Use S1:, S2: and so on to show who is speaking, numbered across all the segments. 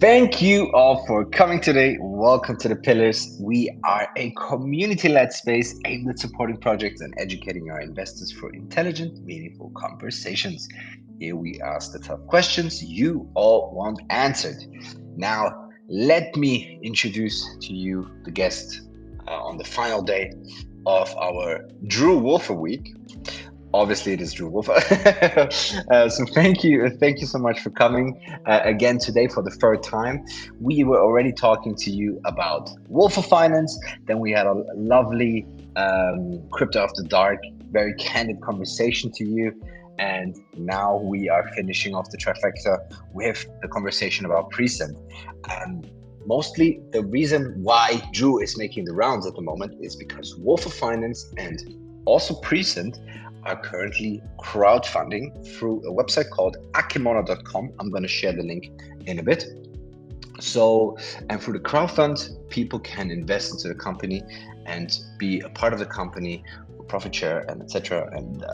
S1: Thank you all for coming today. Welcome to the Pillars. We are a community-led space aimed at supporting projects and educating our investors for intelligent, meaningful conversations. Here we ask the tough questions you all want answered. Now, let me introduce to you the guest on the final day of our Drew Wolfer week. Obviously, it is Drew Wolfer. So thank you so much for coming again today for the third time. We were already talking to you about Wolfer Finance. Then we had a lovely crypto after dark, very candid conversation to you. And now we are finishing off the trifecta with the conversation about PreSend. Mostly the reason why Drew is making the rounds at the moment is because Wolfer Finance and also PreSend are currently crowdfunding through a website called akimono.com. I'm going to share the link in a bit. So, and through the crowdfund, people can invest into the company and be a part of the company, profit share, and etc. And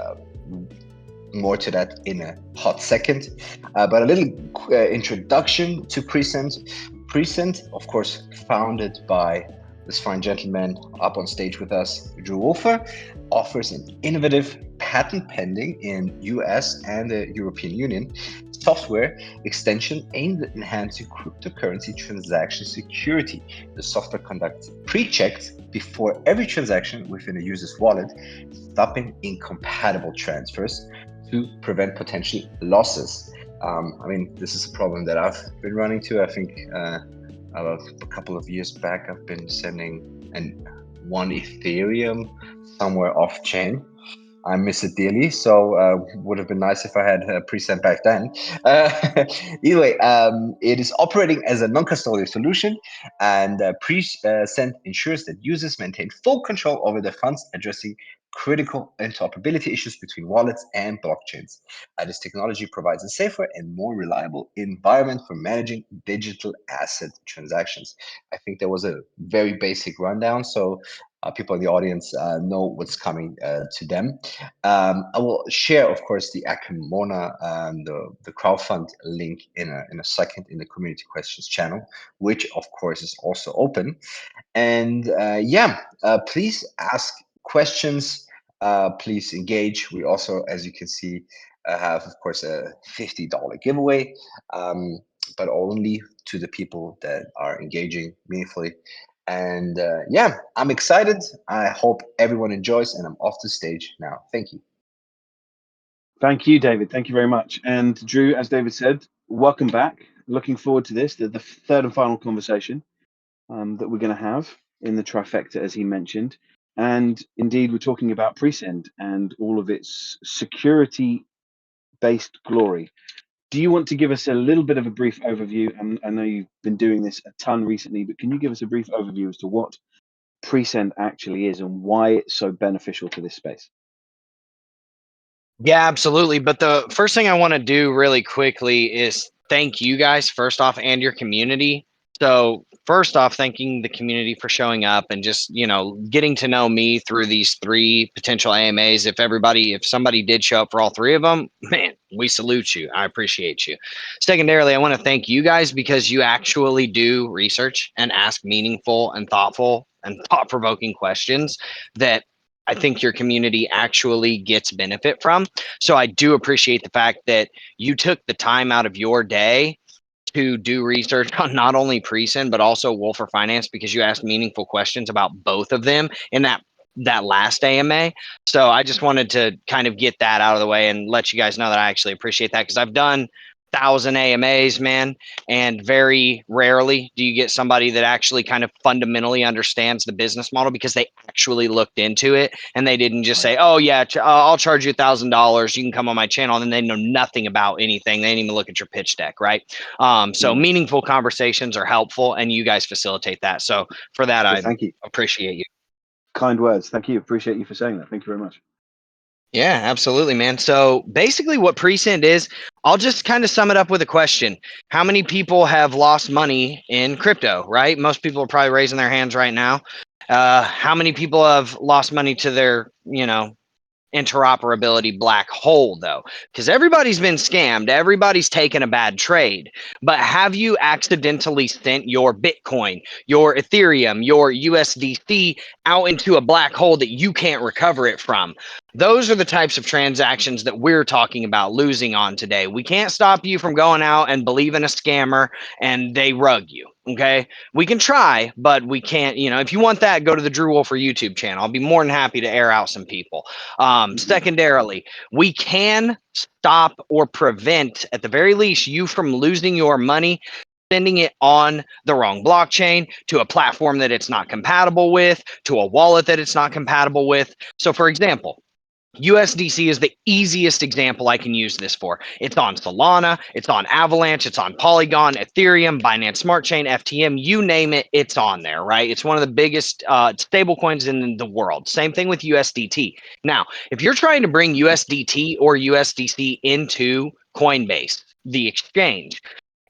S1: more to that in a hot second. But a little introduction to PreSend. PreSend, of course, founded by this fine gentleman up on stage with us, Drew Wolfer, offers an innovative patent pending in US and the European Union software extension aimed at enhancing cryptocurrency transaction security. The software conducts pre-checks before every transaction within a user's wallet, stopping incompatible transfers to prevent potential losses. This is a problem that I've been running to. I think a couple of years back, I've been sending one Ethereum somewhere off chain. I miss it dearly, so would have been nice if I had PreSend back then. Either way, it is operating as a non-custodial solution, and PreSend ensures that users maintain full control over their funds, addressing critical interoperability issues between wallets and blockchains. This technology provides a safer and more reliable environment for managing digital asset transactions. I think there was a very basic rundown, so people in the audience know what's coming to them. I will share, of course, the Akimona, the crowdfund link in a second in the community questions channel, which of course is also open. And please ask questions. Please engage. We also, as you can see, have, of course, a $50 giveaway, but only to the people that are engaging meaningfully. And I'm excited. I hope everyone enjoys, and I'm off the stage now. Thank you.
S2: Thank you, David. Thank you very much. And Drew, as David said, welcome back. Looking forward to this, the third and final conversation that we're going to have in the trifecta, as he mentioned. And indeed, we're talking about PreSend and all of its security-based glory. Do you want to give us a little bit of a brief overview? And I know you've been doing this a ton recently, but can you give us a brief overview as to what PreSend actually is and why it's so beneficial to this space?
S3: Yeah, absolutely. But the first thing I want to do really quickly is thank you guys first off and your community. So first off, thanking the community for showing up and just, getting to know me through these 3 potential AMAs. If somebody did show up for all 3 of them, man, we salute you. I appreciate you. Secondarily, I want to thank you guys because you actually do research and ask meaningful and thoughtful and thought-provoking questions that I think your community actually gets benefit from. So I do appreciate the fact that you took the time out of your day to do research on not only PreSend, but also Wolfer Finance, because you asked meaningful questions about both of them in that last AMA. So I just wanted to kind of get that out of the way and let you guys know that I actually appreciate that, because I've done 1,000 AMAs, man, and very rarely do you get somebody that actually kind of fundamentally understands the business model because they actually looked into it and they didn't just say, oh yeah, I'll charge you $1,000, you can come on my channel, and then they know nothing about anything. They didn't even look at your pitch deck, right? So meaningful conversations are helpful, and you guys facilitate that. So for that,
S2: Thank you.
S3: Appreciate you.
S2: Kind words. Thank you. Appreciate you for saying that. Thank you very much.
S3: Yeah, absolutely, man. So basically what PreSend is, I'll just kind of sum it up with a question. How many people have lost money in crypto, right? Most people are probably raising their hands right now. How many people have lost money to their, interoperability black hole, though, because everybody's been scammed, everybody's taken a bad trade. But have you accidentally sent your Bitcoin, your Ethereum, your USDC out into a black hole that you can't recover it from? Those are the types of transactions that we're talking about losing on today. We can't stop you from going out and believing a scammer and they rug you. Okay. We can try, but we can't. If you want that, go to the Drew Wolfer YouTube channel. I'll be more than happy to air out some people. Secondarily, we can stop or prevent, at the very least, you from losing your money, sending it on the wrong blockchain, to a platform that it's not compatible with, to a wallet that it's not compatible with. So, for example, USDC is the easiest example I can use this for. It's on Solana, it's on Avalanche, it's on Polygon, Ethereum, Binance Smart Chain, FTM, you name it, it's on there, right? It's one of the biggest stable coins in the world. Same thing with USDT. Now, if you're trying to bring USDT or USDC into Coinbase, the exchange,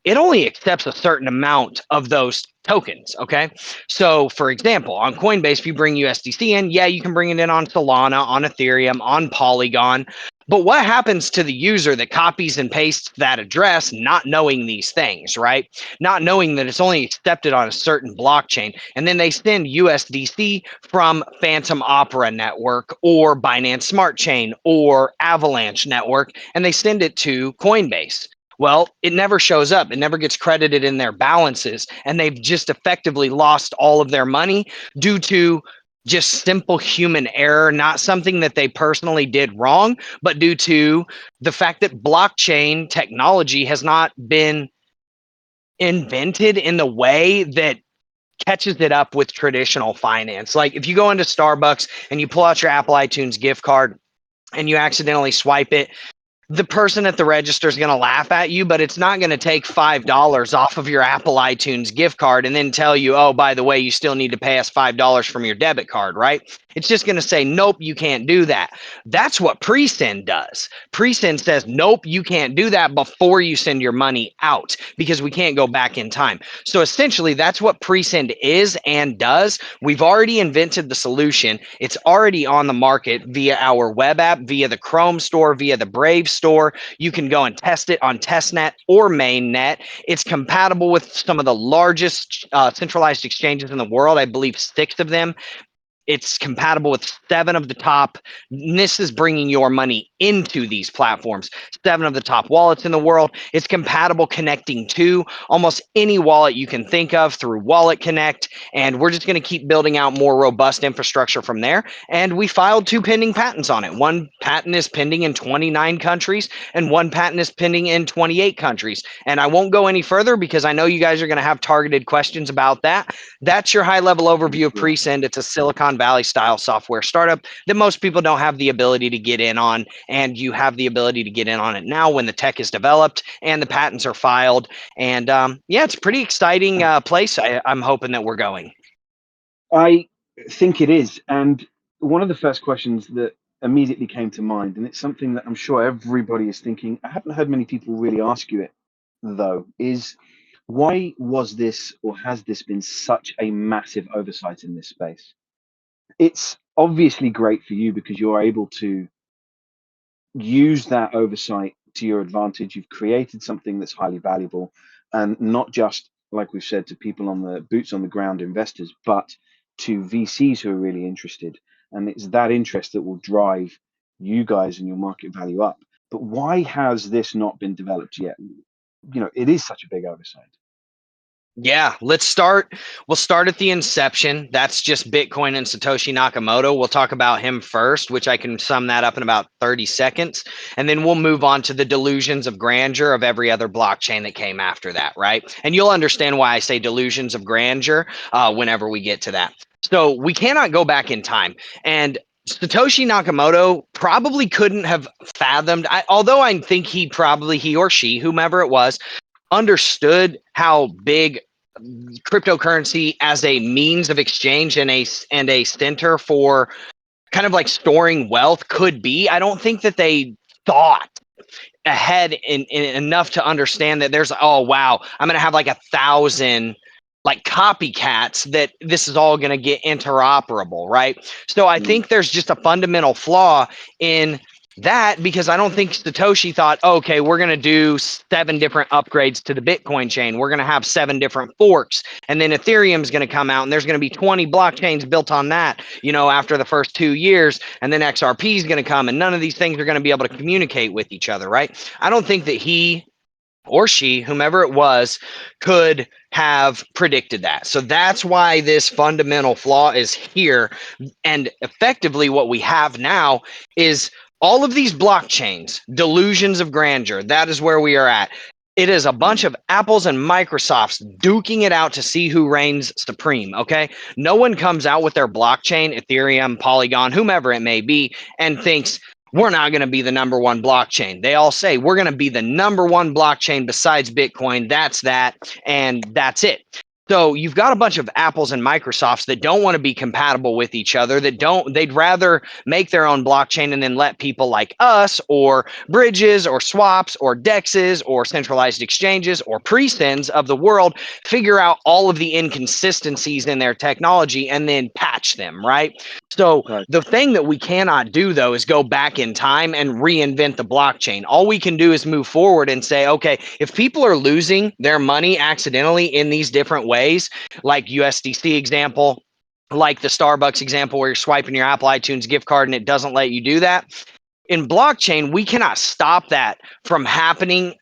S3: it only accepts a certain amount of those tokens. Okay. So, for example, on Coinbase, if you bring USDC in, yeah, you can bring it in on Solana, on Ethereum, on Polygon. But what happens to the user that copies and pastes that address, not knowing these things, right? Not knowing that it's only accepted on a certain blockchain. And then they send USDC from Phantom Opera Network or Binance Smart Chain or Avalanche Network, and they send it to Coinbase. Well, it never shows up. It never gets credited in their balances. And they've just effectively lost all of their money due to just simple human error, not something that they personally did wrong, but due to the fact that blockchain technology has not been invented in the way that catches it up with traditional finance. Like if you go into Starbucks and you pull out your Apple iTunes gift card and you accidentally swipe it, the person at the register is going to laugh at you, but it's not going to take $5 off of your Apple iTunes gift card and then tell you, oh, by the way, you still need to pay us $5 from your debit card, right? It's just going to say, nope, you can't do that. That's what PreSend does. PreSend says, nope, you can't do that before you send your money out because we can't go back in time. So essentially, that's what PreSend is and does. We've already invented the solution. It's already on the market via our web app, via the Chrome store, via the Brave store. You can go and test it on testnet or mainnet. It's compatible with some of the largest centralized exchanges in the world. I believe 6 of them. It's compatible with 7 of the top. This is bringing your money into these platforms. 7 of the top wallets in the world. It's compatible connecting to almost any wallet you can think of through Wallet Connect. And we're just going to keep building out more robust infrastructure from there. And we filed 2 pending patents on it. 1 patent is pending in 29 countries, and 1 patent is pending in 28 countries. And I won't go any further because I know you guys are going to have targeted questions about that. That's your high level overview of PreSend. It's a Silicon Valley style software startup that most people don't have the ability to get in on, and you have the ability to get in on it now when the tech is developed and the patents are filed. And yeah, it's a pretty exciting place. I'm hoping that we're going.
S2: I think it is. And one of the first questions that immediately came to mind, and it's something that I'm sure everybody is thinking, I haven't heard many people really ask you it, though, is why was this or has this been such a massive oversight in this space? It's obviously great for you because you're able to use that oversight to your advantage. You've created something that's highly valuable, and not just, like we've said, to people on the boots on the ground investors, but to VCs who are really interested. And it's that interest that will drive you guys and your market value up. But why has this not been developed yet? It is such a big oversight.
S3: Yeah, let's start. We'll start at the inception. That's just Bitcoin and Satoshi Nakamoto. We'll talk about him first, which I can sum that up in about 30 seconds. And then we'll move on to the delusions of grandeur of every other blockchain that came after that, right? And you'll understand why I say delusions of grandeur whenever we get to that. So we cannot go back in time. And Satoshi Nakamoto probably couldn't have fathomed, although I think he or she, whomever it was, understood how big cryptocurrency as a means of exchange and a center for kind of like storing wealth could be. I don't think that they thought ahead in enough to understand that there's, oh wow, I'm gonna have like 1,000 like copycats that this is all going to get interoperable, right? So I think there's just a fundamental flaw in that, because I don't think Satoshi thought, okay, we're going to do 7 different upgrades to the Bitcoin chain. We're going to have 7 different forks. And then Ethereum's going to come out and there's going to be 20 blockchains built on that, after the first 2 years. And then XRP is going to come and none of these things are going to be able to communicate with each other, right? I don't think that he or she, whomever it was, could have predicted that. So that's why this fundamental flaw is here. And effectively, what we have now is all of these blockchains, delusions of grandeur. That is where we are at. It is a bunch of Apples and Microsofts duking it out to see who reigns supreme. Okay. No one comes out with their blockchain, Ethereum, Polygon, whomever it may be, and thinks, we're not going to be the number one blockchain. They all say we're going to be the number one blockchain besides Bitcoin. That's that. And that's it. So you've got a bunch of Apples and Microsofts that don't want to be compatible with each other, they'd rather make their own blockchain and then let people like us or bridges or swaps or dexes or centralized exchanges or PreSends of the world figure out all of the inconsistencies in their technology and then patch them, right? So the thing that we cannot do, though, is go back in time and reinvent the blockchain. All we can do is move forward and say, okay, if people are losing their money accidentally in these different ways, like USDC example, like the Starbucks example where you're swiping your Apple iTunes gift card and it doesn't let you do that. In blockchain, we cannot stop that from happening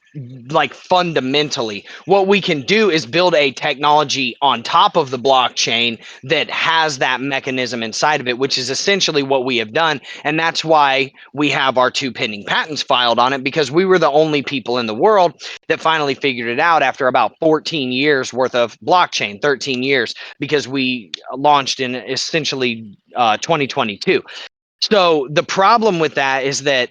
S3: like fundamentally. What we can do is build a technology on top of the blockchain that has that mechanism inside of it, which is essentially what we have done. And that's why we have our 2 pending patents filed on it, because we were the only people in the world that finally figured it out after about 14 years worth of blockchain, 13 years, because we launched in essentially 2022. So the problem with that is that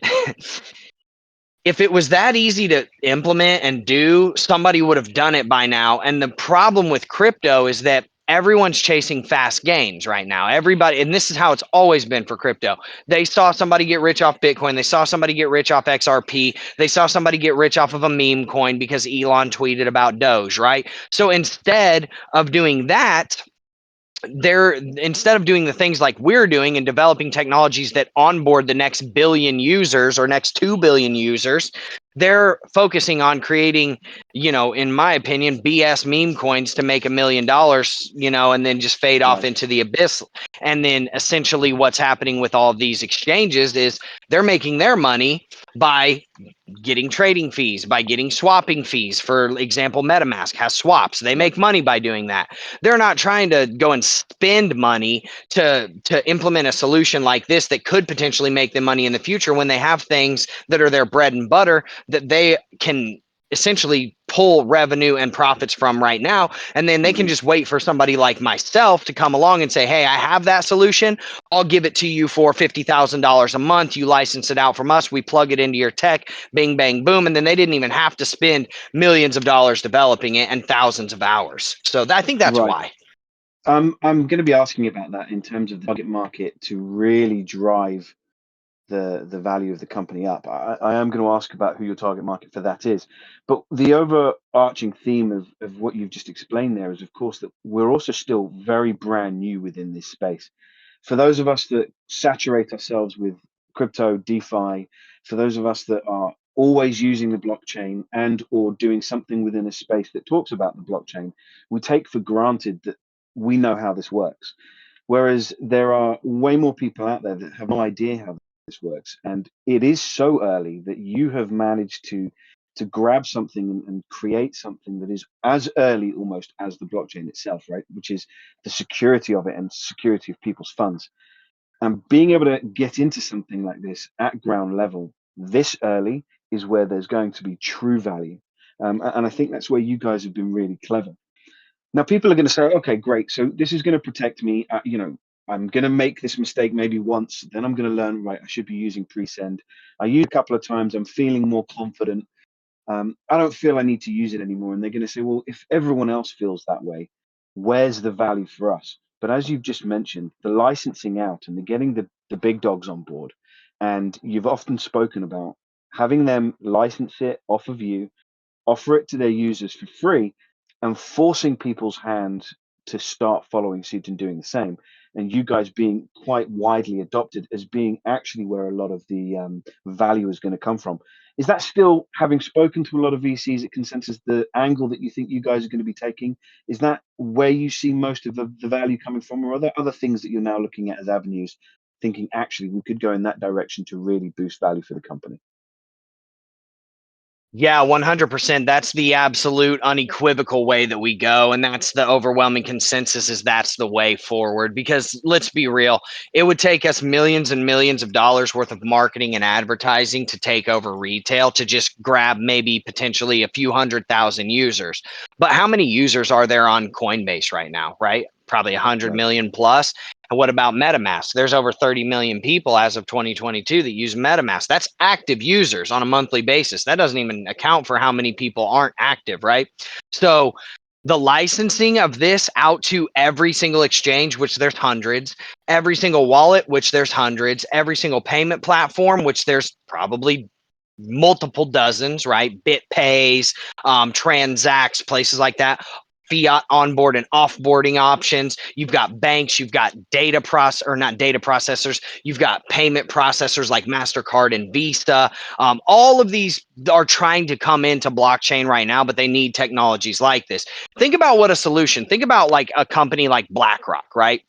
S3: if it was that easy to implement and do, somebody would have done it by now. And the problem with crypto is that everyone's chasing fast gains right now. Everybody, and this is how it's always been for crypto. They saw somebody get rich off Bitcoin. They saw somebody get rich off XRP. They saw somebody get rich off of a meme coin because Elon tweeted about Doge, right? So instead of doing that, instead of doing the things like we're doing and developing technologies that onboard the next billion users or next 2 billion users, they're focusing on creating, in my opinion, BS meme coins to make $1 million, and then just fade off into the abyss. And then essentially what's happening with all of these exchanges is they're making their money by getting trading fees, by getting swapping fees. For example, MetaMask has swaps. They make money by doing that. They're not trying to go and spend money to implement a solution like this that could potentially make them money in the future, when they have things that are their bread and butter that they can essentially pull revenue and profits from right now. And then they can just wait for somebody like myself to come along and say, hey, I have that solution. I'll give it to you for $50,000 a month. You license it out from us. We plug it into your tech, bing, bang, boom. And then they didn't even have to spend millions of dollars developing it and thousands of hours. So I think that's why.
S2: I'm going to be asking about that in terms of the target market to really drive the value of the company up. I am going to ask about who your target market for that is. But the overarching theme of what you've just explained there is, of course, that we're also still very brand new within this space. For those of us that saturate ourselves with crypto, DeFi, for those of us that are always using the blockchain and or doing something within a space that talks about the blockchain, we take for granted that we know how this works. Whereas there are way more people out there that have no idea how this works. And it is so early that you have managed to grab something and create something that is as early almost as the blockchain itself, right? Which is the security of it and security of people's funds. And being able to get into something like this at ground level this early is where there's going to be true value. And I think that's where you guys have been really clever. Now, people are going to say, okay, great. So this is going to protect me. I'm going to make this mistake maybe once, then I'm going to learn, right, I should be using PreSend. I use a couple of times, I'm feeling more confident. I don't feel I need to use it anymore. And they're going to say, well, if everyone else feels that way, where's the value for us? But as you've just mentioned, the licensing out and the getting the big dogs on board. And you've often spoken about having them license it off of you, offer it to their users for free, and forcing people's hand to start following suit and doing the same, and you guys being quite widely adopted as being actually where a lot of the value is going to come from. Is that still, having spoken to a lot of VCs at Consensus, the angle that you think you guys are going to be taking? Is that where you see most of the value coming from, or are there other things that you're now looking at as avenues, thinking actually we could go in that direction to really boost value for the company?
S3: Yeah, 100%. That's the absolute unequivocal way that we go. And that's the overwhelming consensus is that's the way forward. Because let's be real, it would take us millions and millions of dollars worth of marketing and advertising to take over retail, to just grab maybe potentially a few 100,000 users. But how many users are there on Coinbase right now, right? Probably 100
S2: Right.
S3: million plus. And what about MetaMask? There's over 30 million people as of 2022 that use MetaMask. That's active users on a monthly basis. That doesn't even account for how many people aren't active, right? So the licensing of this out to every single exchange, which there's hundreds, every single wallet, which there's hundreds, every single payment platform, which there's probably multiple dozens, right? BitPays, Transacts, places like that, fiat onboard and offboarding options. You've got banks, you've got not data processors, you've got payment processors like MasterCard and Visa. All of these are trying to come into blockchain right now, but they need technologies like this. Think about what a solution, think about like a company like BlackRock, right?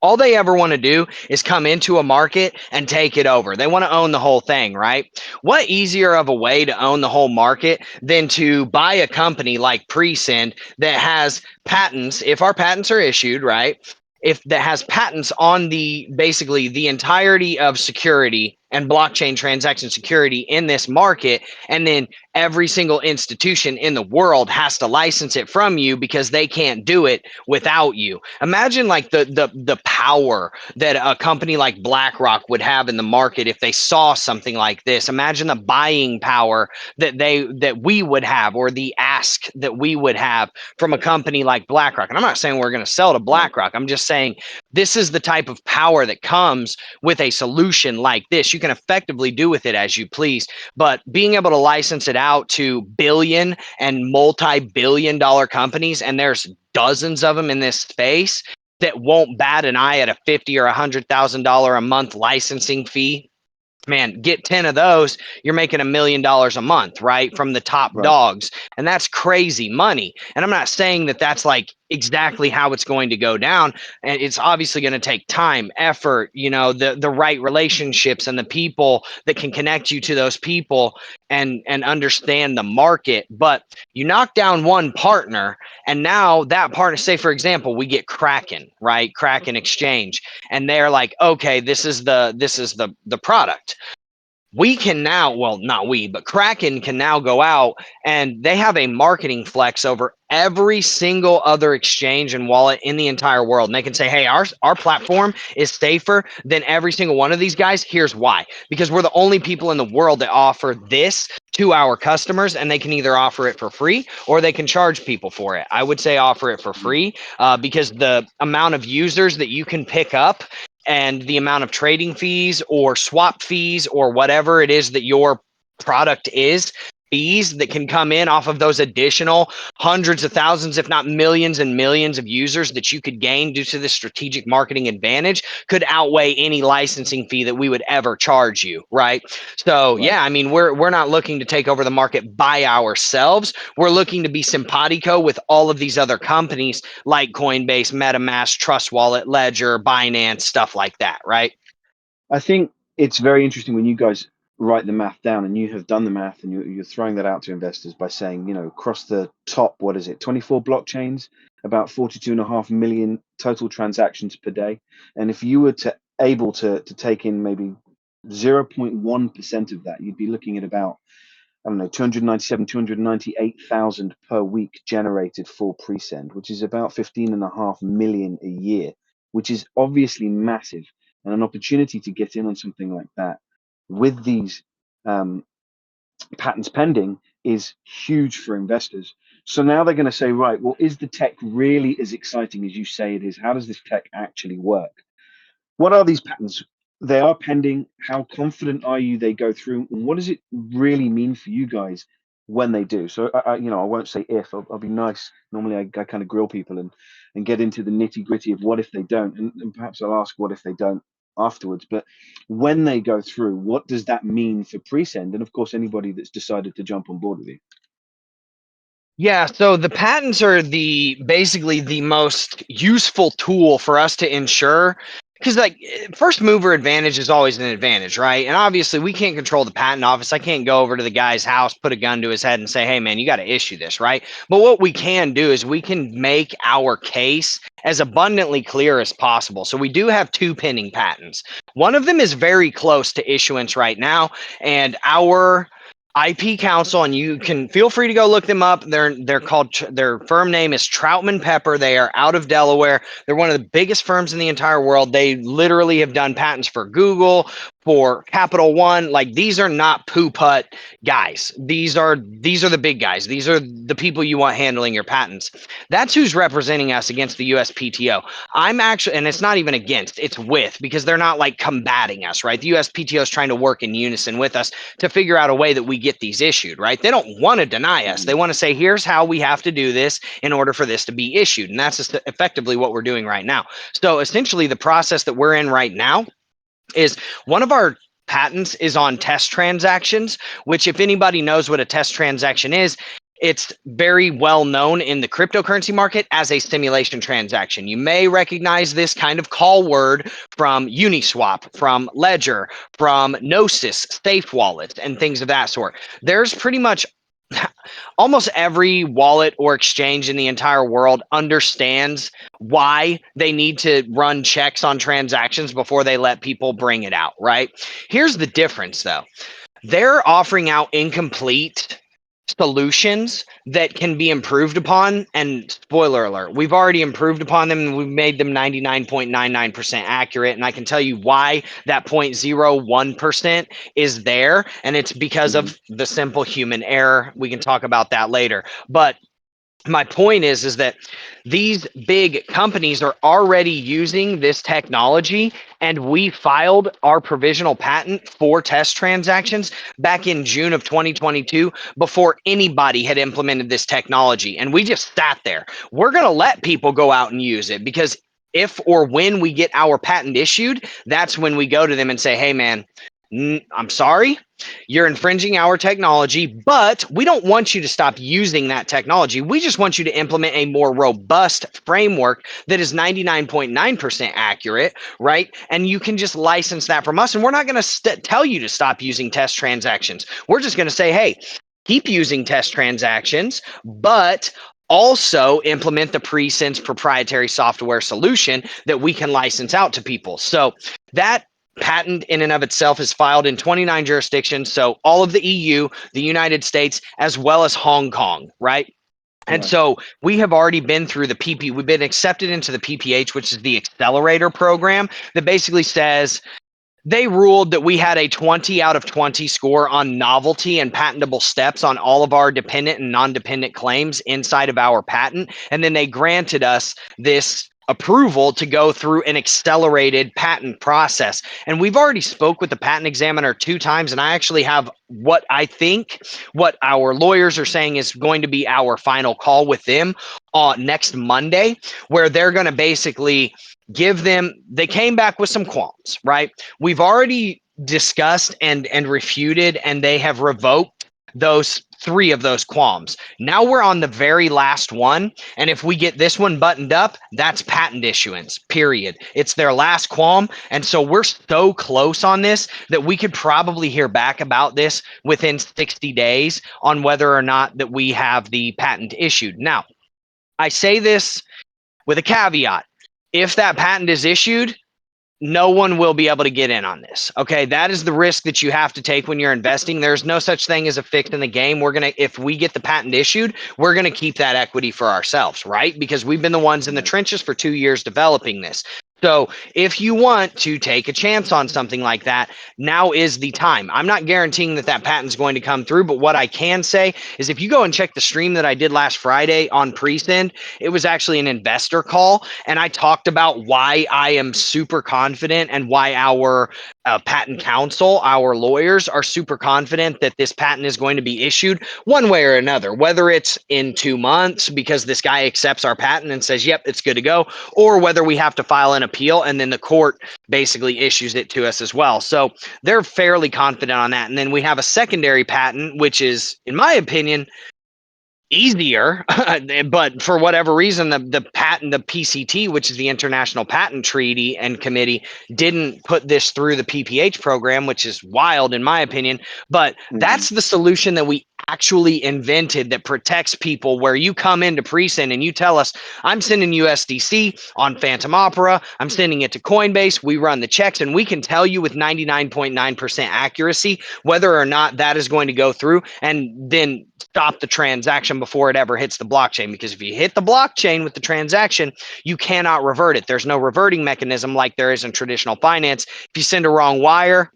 S3: All they ever want to do is come into a market and take it over. They want to own the whole thing, right? What easier of a way to own the whole market than to buy a company like PreSend that has patents, if our patents are issued, right? If that has patents on the basically the entirety of security and blockchain transaction security in this market, and then every single institution in the world has to license it from you because they can't do it without you. Imagine like the power that a company like BlackRock would have in the market if they saw something like this. Imagine the buying power that we would have, or the ask that we would have from a company like BlackRock. And I'm not saying we're going to sell to BlackRock. I'm just saying this is the type of power that comes with a solution like this. You can effectively do with it as you please, but being able to license it out to billion and multi-billion dollar companies, and there's dozens of them in this space that won't bat an eye at a $50,000 or $100,000 a month licensing fee. Man, get 10 of those, you're making $1 million a month, right? From the top
S2: Right.
S3: dogs. And that's crazy money. And I'm not saying that that's like exactly how it's going to go down. And it's obviously going to take time, effort, the right relationships and the people that can connect you to those people and understand the market. But you knock down one partner, and now that partner, say for example, we get Kraken, right? Kraken Exchange, and they're like, okay, this is the product. We can now, well, not we, but Kraken can now go out and they have a marketing flex over every single other exchange and wallet in the entire world. And they can say, hey, our platform is safer than every single one of these guys. Here's why. Because we're the only people in the world that offer this to our customers, and they can either offer it for free or they can charge people for it. I would say offer it for free, because the amount of users that you can pick up and the amount of trading fees or swap fees or whatever it is that your product is, fees that can come in off of those additional hundreds of thousands, if not millions and millions of users that you could gain due to the strategic marketing advantage, could outweigh any licensing fee that we would ever charge you, right? So
S2: Right.
S3: yeah, I mean, we're not looking to take over the market by ourselves. We're looking to be simpatico with all of these other companies like Coinbase, MetaMask, Trust Wallet, Ledger, Binance, stuff like that, right?
S2: I think it's very interesting when you guys write the math down, and you have done the math, and you're throwing that out to investors by saying, across the top, what is it, 24 blockchains, about 42.5 million total transactions per day. And if you were to able to take in maybe 0.1% of that, you'd be looking at about, I don't know, 297, 298,000 per week generated for PreSend, which is about 15.5 million a year, which is obviously massive, and an opportunity to get in on something like that with these patents pending is huge for investors. So now they're going to say, right, well, is the tech really as exciting as you say it is? How does this tech actually work? What are these patents? They are pending. How confident are you they go through? And what does it really mean for you guys when they do. So I won't say if. I'll be nice. Normally I kind of grill people and get into the nitty gritty of what if they don't, and perhaps I'll ask what if they don't afterwards. But when they go through, what does that mean for PreSend, and of course anybody that's decided to jump on board with you?
S3: Yeah, so the patents are basically the most useful tool for us to ensure, because like first mover advantage is always an advantage, right? And obviously we can't control the patent office. I can't go over to the guy's house, put a gun to his head and say, "Hey man, you got to issue this," right? But what we can do is we can make our case as abundantly clear as possible. So we do have two pending patents. One of them is very close to issuance right now, and our IP Counsel, and you can feel free to go look them up. They're called, their firm name is Troutman Pepper. They are out of Delaware. They're one of the biggest firms in the entire world. They literally have done patents for Google, for Capital One. Like, these are not poo putt guys. These are the big guys. These are the people you want handling your patents. That's who's representing us against the USPTO. I'm actually, and it's not even against, it's with, because they're not like combating us, right? The USPTO is trying to work in unison with us to figure out a way that we get these issued, right? They don't want to deny us. They want to say, here's how we have to do this in order for this to be issued. And that's just effectively what we're doing right now. So essentially, the process that we're in right now is one of our patents is on test transactions, which, if anybody knows what a test transaction is, it's very well known in the cryptocurrency market as a simulation transaction. You may recognize this kind of call word from Uniswap, from Ledger, from Gnosis, Safe Wallets, and things of that sort. There's pretty much almost every wallet or exchange in the entire world understands why they need to run checks on transactions before they let people bring it out, right? Here's the difference, though. They're offering out incomplete solutions that can be improved upon, and spoiler alert, we've already improved upon them and we've made them 99.99% accurate, and I can tell you why that 0.01% is there, and it's because of the simple human error. We can talk about that later, but my point is that these big companies are already using this technology, and we filed our provisional patent for test transactions back in June of 2022 before anybody had implemented this technology, and we just sat there. We're going to let people go out and use it, because if or when we get our patent issued, that's when we go to them and say, "Hey man, I'm sorry, you're infringing our technology, but we don't want you to stop using that technology. We just want you to implement a more robust framework that is 99.9% accurate," right? And you can just license that from us. And we're not going to tell you to stop using test transactions. We're just going to say, "Hey, keep using test transactions, but also implement the PreSend proprietary software solution that we can license out to people." So that patent in and of itself is filed in 29 jurisdictions. So all of the EU, the United States, as well as Hong Kong, right? And so we have already been through the PP. We've been accepted into the PPH, which is the accelerator program that basically says, they ruled that we had a 20 out of 20 score on novelty and patentable steps on all of our dependent and non-dependent claims inside of our patent. And then they granted us this approval to go through an accelerated patent process. And we've already spoke with the patent examiner 2 times, and I actually have what I think, what our lawyers are saying is going to be our final call with them next Monday, where they're going to basically give them, they came back with some qualms, right? We've already discussed and refuted, and they have revoked those 3 of those qualms. Now we're on the very last one, and if we get this one buttoned up, that's patent issuance, period. It's their last qualm, and so we're so close on this that we could probably hear back about this within 60 days on whether or not that we have the patent issued. Now, I say this with a caveat. If that patent is issued, no one will be able to get in on this. Okay, that is the risk that you have to take when you're investing. There's no such thing as a fix in the game. If we get the patent issued, we're gonna keep that equity for ourselves, right? Because we've been the ones in the trenches for 2 years developing this. So if you want to take a chance on something like that, now is the time. I'm not guaranteeing that that patent's going to come through, but what I can say is, if you go and check the stream that I did last Friday on PreSend, it was actually an investor call, and I talked about why I am super confident and why our patent counsel, our lawyers are super confident that this patent is going to be issued one way or another, whether it's in 2 months because this guy accepts our patent and says, yep, it's good to go, or whether we have to file an appeal and then the court basically issues it to us as well. So they're fairly confident on that. And then we have a secondary patent, which is, in my opinion, easier, but for whatever reason, the patent, the PCT, which is the International Patent Treaty and Committee, didn't put this through the PPH program, which is wild in my opinion. But that's the solution that we actually invented that protects people, where you come into PreSend and you tell us, I'm sending USDC on Phantom Opera, I'm sending it to Coinbase, we run the checks, and we can tell you with 99.9% accuracy whether or not that is going to go through, and then stop the transaction before it ever hits the blockchain. Because if you hit the blockchain with the transaction, you cannot revert it. There's no reverting mechanism like there is in traditional finance. If you send a wrong wire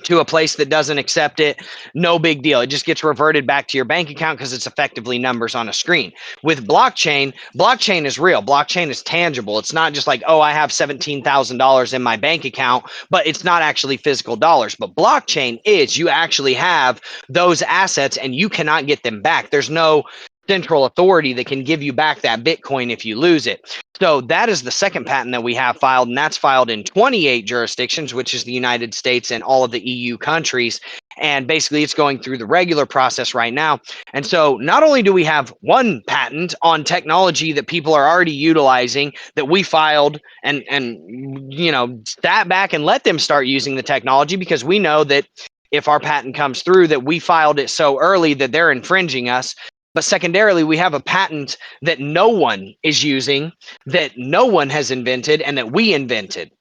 S3: to a place that doesn't accept it, no big deal. It just gets reverted back to your bank account because it's effectively numbers on a screen. With blockchain, blockchain is real. Blockchain is tangible. It's not just like, oh, I have $17,000 in my bank account, but it's not actually physical dollars. But blockchain is, you actually have those assets and you cannot get them back. There's no central authority that can give you back that Bitcoin if you lose it. So that is the second patent that we have filed, and that's filed in 28 jurisdictions, which is the United States and all of the EU countries. And basically, it's going through the regular process right now. And so not only do we have one patent on technology that people are already utilizing that we filed and sat back and let them start using the technology, because we know that if our patent comes through, that we filed it so early that they're infringing us. But secondarily, we have a patent that no one is using, that no one has invented, and that we invented,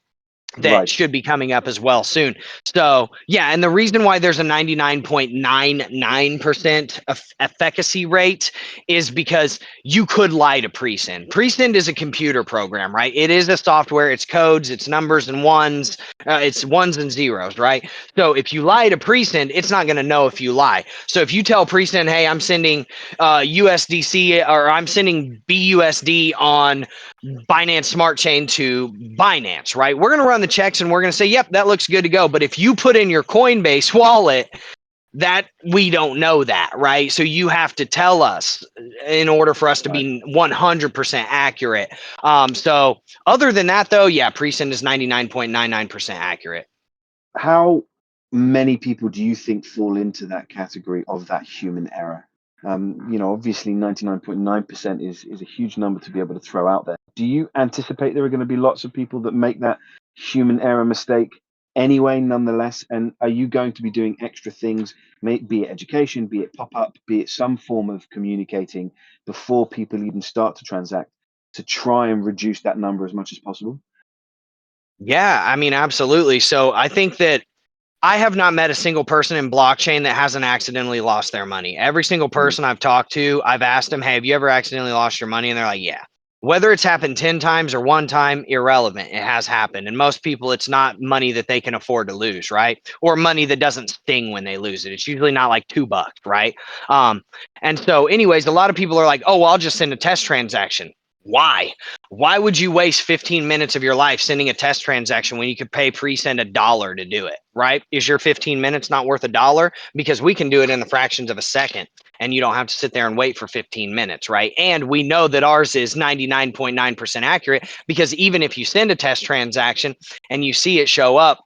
S3: that should be coming up as well soon. So yeah, and the reason why there's a 99.99% efficacy rate is because you could lie to PreSend. PreSend is a computer program, right? It is a software. It's codes, it's numbers and ones, it's ones and zeros, right? So if you lie to PreSend, it's not going to know if you lie. So if you tell PreSend, hey, I'm sending USDC, or I'm sending BUSD on Binance Smart Chain to Binance, right? We're going to run the checks and we're going to say, yep, that looks good to go. But if you put in your Coinbase wallet, that we don't know that, right? So you have to tell us in order for us to be 100% accurate. So other than that, though, yeah, PreSend is 99.99% accurate.
S2: How many people do you think fall into that category of that human error? Obviously 99.9% is a huge number to be able to throw out there. Do you anticipate there are going to be lots of people that make that human error mistake anyway, nonetheless? And are you going to be doing extra things, be it education, be it pop-up, be it some form of communicating before people even start to transact, to try and reduce that number as much as possible?
S3: Yeah, I mean, absolutely. So I think that I have not met a single person in blockchain that hasn't accidentally lost their money. Every single person I've talked to, I've asked them, hey, have you ever accidentally lost your money? And they're like, yeah. Whether it's happened 10 times or one time, irrelevant. It has happened. And most people, it's not money that they can afford to lose, right? Or money that doesn't sting when they lose it. It's usually not like $2, right? And so anyways, a lot of people are like, oh, well, I'll just send a test transaction. Why? Why would you waste 15 minutes of your life sending a test transaction when you could pay PreSend $1 to do it, right? Is your 15 minutes not worth $1? Because we can do it in the fractions of a second and you don't have to sit there and wait for 15 minutes, right? And we know that ours is 99.9% accurate, because even if you send a test transaction and you see it show up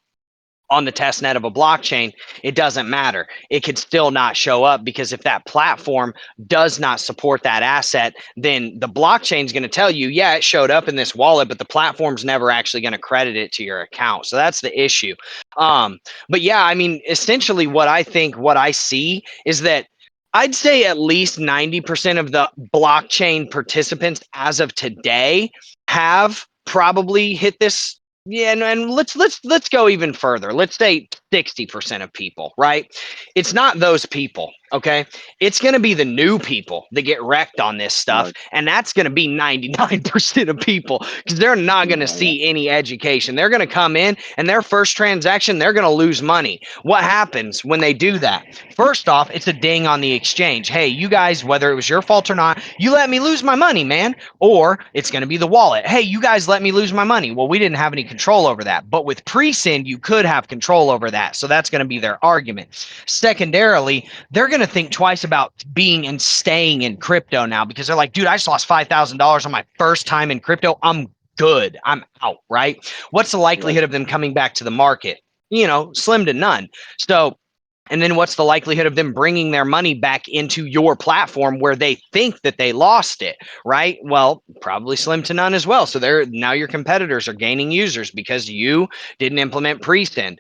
S3: on the test net of a blockchain, it doesn't matter. It could still not show up, because if that platform does not support that asset, then the blockchain is going to tell you, yeah, it showed up in this wallet, but the platform's never actually going to credit it to your account. So that's the issue. But yeah, I mean, essentially what I see is that I'd say at least 90% of the blockchain participants as of today have probably hit this. Yeah, and let's go even further. Let's say 60% of people, right? It's not those people, okay? It's going to be the new people that get wrecked on this stuff.
S2: Right.
S3: And that's going to be 99% of people because they're not going to see any education. They're going to come in and their first transaction, they're going to lose money. What happens when they do that? First off, it's a ding on the exchange. Hey, you guys, whether it was your fault or not, you let me lose my money, man. Or it's going to be the wallet. Hey, you guys let me lose my money. Well, we didn't have any control over that. But with PreSend, you could have control over that. So that's going to be their argument. Secondarily, they're going to think twice about being and staying in crypto now because they're like, dude, I just lost $5,000 on my first time in crypto. I'm good. I'm out, right? What's the likelihood of them coming back to the market? Slim to none. So, and then what's the likelihood of them bringing their money back into your platform where they think that they lost it, right? Well, probably slim to none as well. So now your competitors are gaining users because you didn't implement PreSend.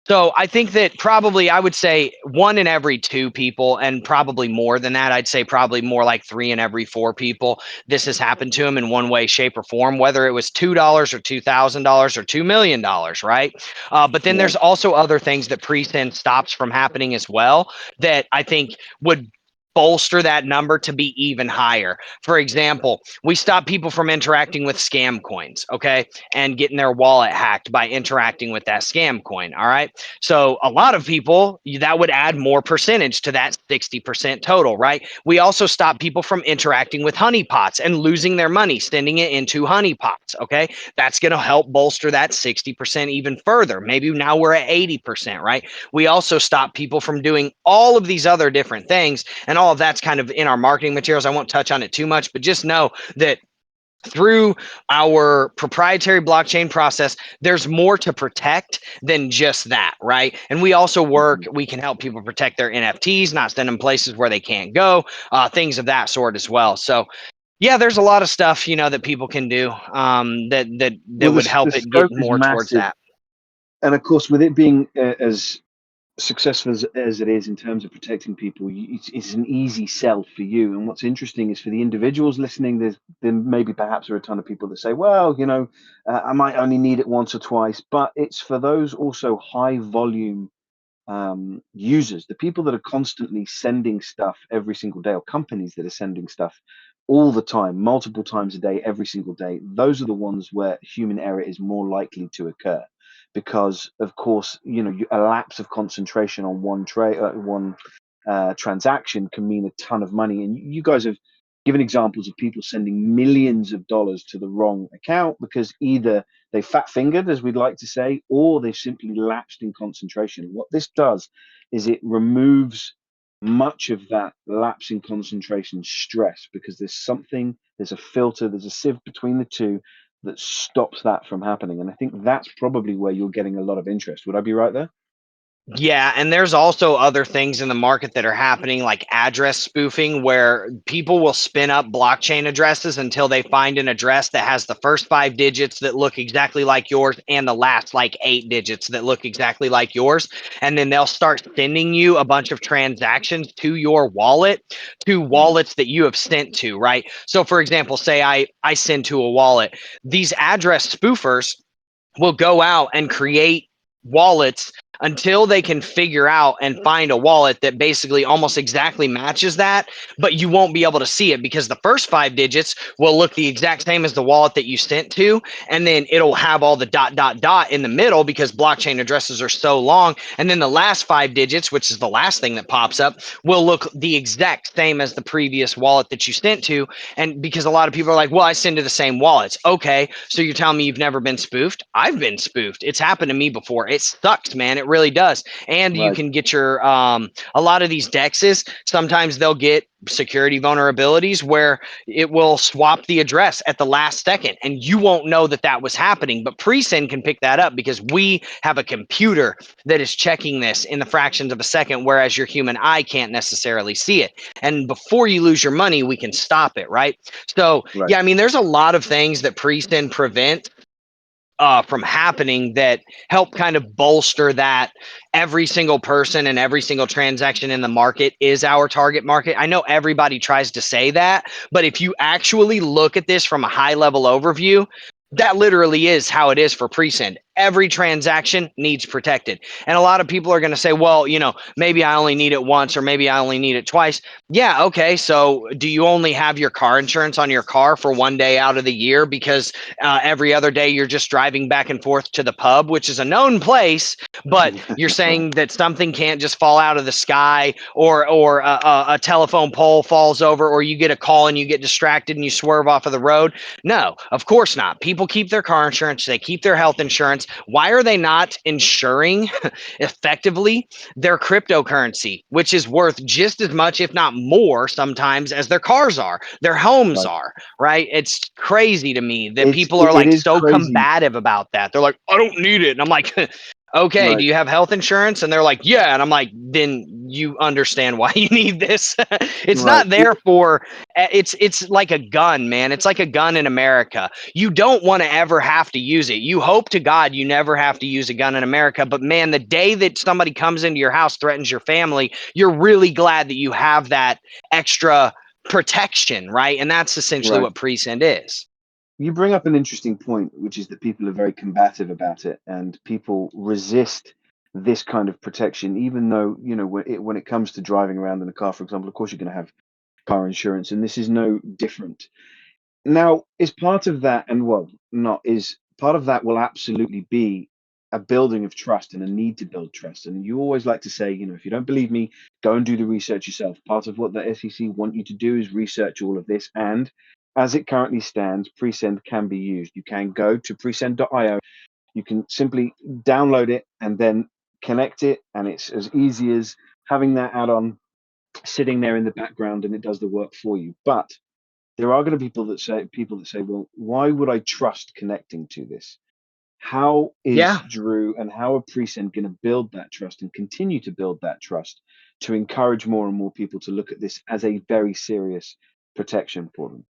S3: So I think that probably I would say 1 in every 2 people, and probably more than that. I'd say probably more like 3 in every 4 people. This has happened to them in one way, shape, or form, whether it was $2 or $2,000 or $2 million, right? But then there's also other things that PreSend stops from happening as well that I think would bolster that number to be even higher. For example, we stop people from interacting with scam coins, okay, and getting their wallet hacked by interacting with that scam coin. All right. So a lot of people, that would add more percentage to that 60% total, right? We also stop people from interacting with honeypots and losing their money, sending it into honeypots. Okay. That's going to help bolster that 60% even further. Maybe now we're at 80%, right? We also stop people from doing all of these other different things. And all of that's kind of in our marketing materials. I won't touch on it too much, but just know that through our proprietary blockchain process, there's more to protect than just that, right? And we also we can help people protect their NFTs, not send them places where they can't go, things of that sort as well. So yeah, there's a lot of stuff, that people can do that would help
S2: The
S3: it get
S2: scope is
S3: more towards
S2: massive.
S3: that.
S2: And of course, with it being as successful as it is in terms of protecting people, it's an easy sell for you. And what's interesting is for the individuals listening, there maybe perhaps are a ton of people that say, well, I might only need it once or twice, but it's for those also high volume users, the people that are constantly sending stuff every single day, or companies that are sending stuff all the time, multiple times a day, every single day. Those are the ones where human error is more likely to occur, because of course, a lapse of concentration on one transaction can mean a ton of money. And you guys have given examples of people sending millions of dollars to the wrong account because either they fat fingered, as we'd like to say, or they simply lapsed in concentration. What this does is it removes much of that lapse in concentration stress, because there's a filter, there's a sieve between the two that stops that from happening. And I think that's probably where you're getting a lot of interest. Would I be right there?
S3: Yeah, and there's also other things in the market that are happening, like address spoofing, where people will spin up blockchain addresses until they find an address that has the first 5 digits that look exactly like yours and the last like 8 digits that look exactly like yours. And then they'll start sending you a bunch of transactions to your wallet, to wallets that you have sent to, right? So for example, say I send to a wallet, these address spoofers will go out and create wallets until they can figure out and find a wallet that basically almost exactly matches that, but you won't be able to see it because the first 5 digits will look the exact same as the wallet that you sent to, and then it'll have all the ... in the middle because blockchain addresses are so long, and then the last 5 digits, which is the last thing that pops up, will look the exact same as the previous wallet that you sent to. And because a lot of people are like, well, I send to the same wallets. Okay, so you're telling me you've never been spoofed? I've been spoofed. It's happened to me before. It sucks, man. It really does. And you
S2: Right.
S3: can get your a lot of these dexes, sometimes they'll get security vulnerabilities where it will swap the address at the last second and you won't know that that was happening. But PreSend can pick that up because we have a computer that is checking this in the fractions of a second, whereas your human eye can't necessarily see it. And before you lose your money, we can stop it, right? So
S2: Right.
S3: yeah, I mean, there's a lot of things that PreSend prevent from happening that help kind of bolster that every single person and every single transaction in the market is our target market. I know everybody tries to say that, but if you actually look at this from a high level overview, that literally is how it is for PreSend. every transaction needs protected. And a lot of people are going to say, well, maybe I only need it once or maybe I only need it twice. Yeah, okay. So do you only have your car insurance on your car for one day out of the year because every other day you're just driving back and forth to the pub, which is a known place, but you're saying that something can't just fall out of the sky, or a telephone pole falls over, or you get a call and you get distracted and you swerve off of the road? No, of course not. People keep their car insurance, they keep their health insurance. Why are they not insuring effectively their cryptocurrency, which is worth just as much, if not more, sometimes as their cars are, their homes
S2: Right.
S3: are, right? It's crazy to me that
S2: It's
S3: people are
S2: it
S3: like
S2: is
S3: so
S2: crazy.
S3: combative about that. They're like, I don't need it. And I'm like, okay, do
S2: Right.
S3: you have health insurance? And they're like, yeah. And I'm like, then you understand why you need this. It's
S2: Right.
S3: not there for, it's like a gun, man. It's like a gun in America. You don't want to ever have to use it. You hope to God you never have to use a gun in America. But man, the day that somebody comes into your house, threatens your family, you're really glad that you have that extra protection, right? And that's essentially
S2: Right.
S3: what PreSend is.
S2: You bring up an interesting point, which is that people are very combative about it, and people resist this kind of protection, even though, when it comes to driving around in a car, for example, of course you're going to have car insurance, and this is no different. Now, is part of that, and well, not is part of that will absolutely be a building of trust and a need to build trust. And you always like to say, if you don't believe me, go and do the research yourself. Part of what the SEC want you to do is research all of this. And as it currently stands, PreSend can be used. You can go to presend.io. You can simply download it and then connect it. And it's as easy as having that add-on sitting there in the background, and it does the work for you. But there are going to be people that say, well, why would I trust connecting to this? How is
S3: Yeah.
S2: Drew and how are PreSend going to build that trust and continue to build that trust to encourage more and more people to look at this as a very serious protection for them?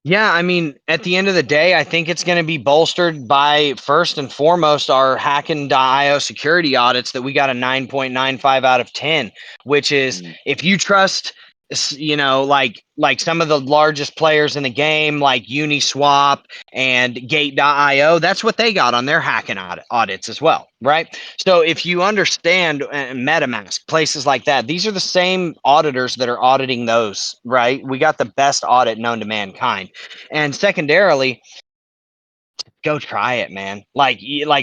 S3: Yeah, I mean, at the end of the day, I think it's going to be bolstered by, first and foremost, our Hacking.io security audits that we got a 9.95 out of 10, which is,
S2: Mm,
S3: if you trust, like some of the largest players in the game, like Uniswap and Gate.io, that's what they got on their hacking audits as well, right? So if you understand MetaMask, places like that, these are the same auditors that are auditing those, right? We got the best audit known to mankind. And secondarily, go try it, man. Like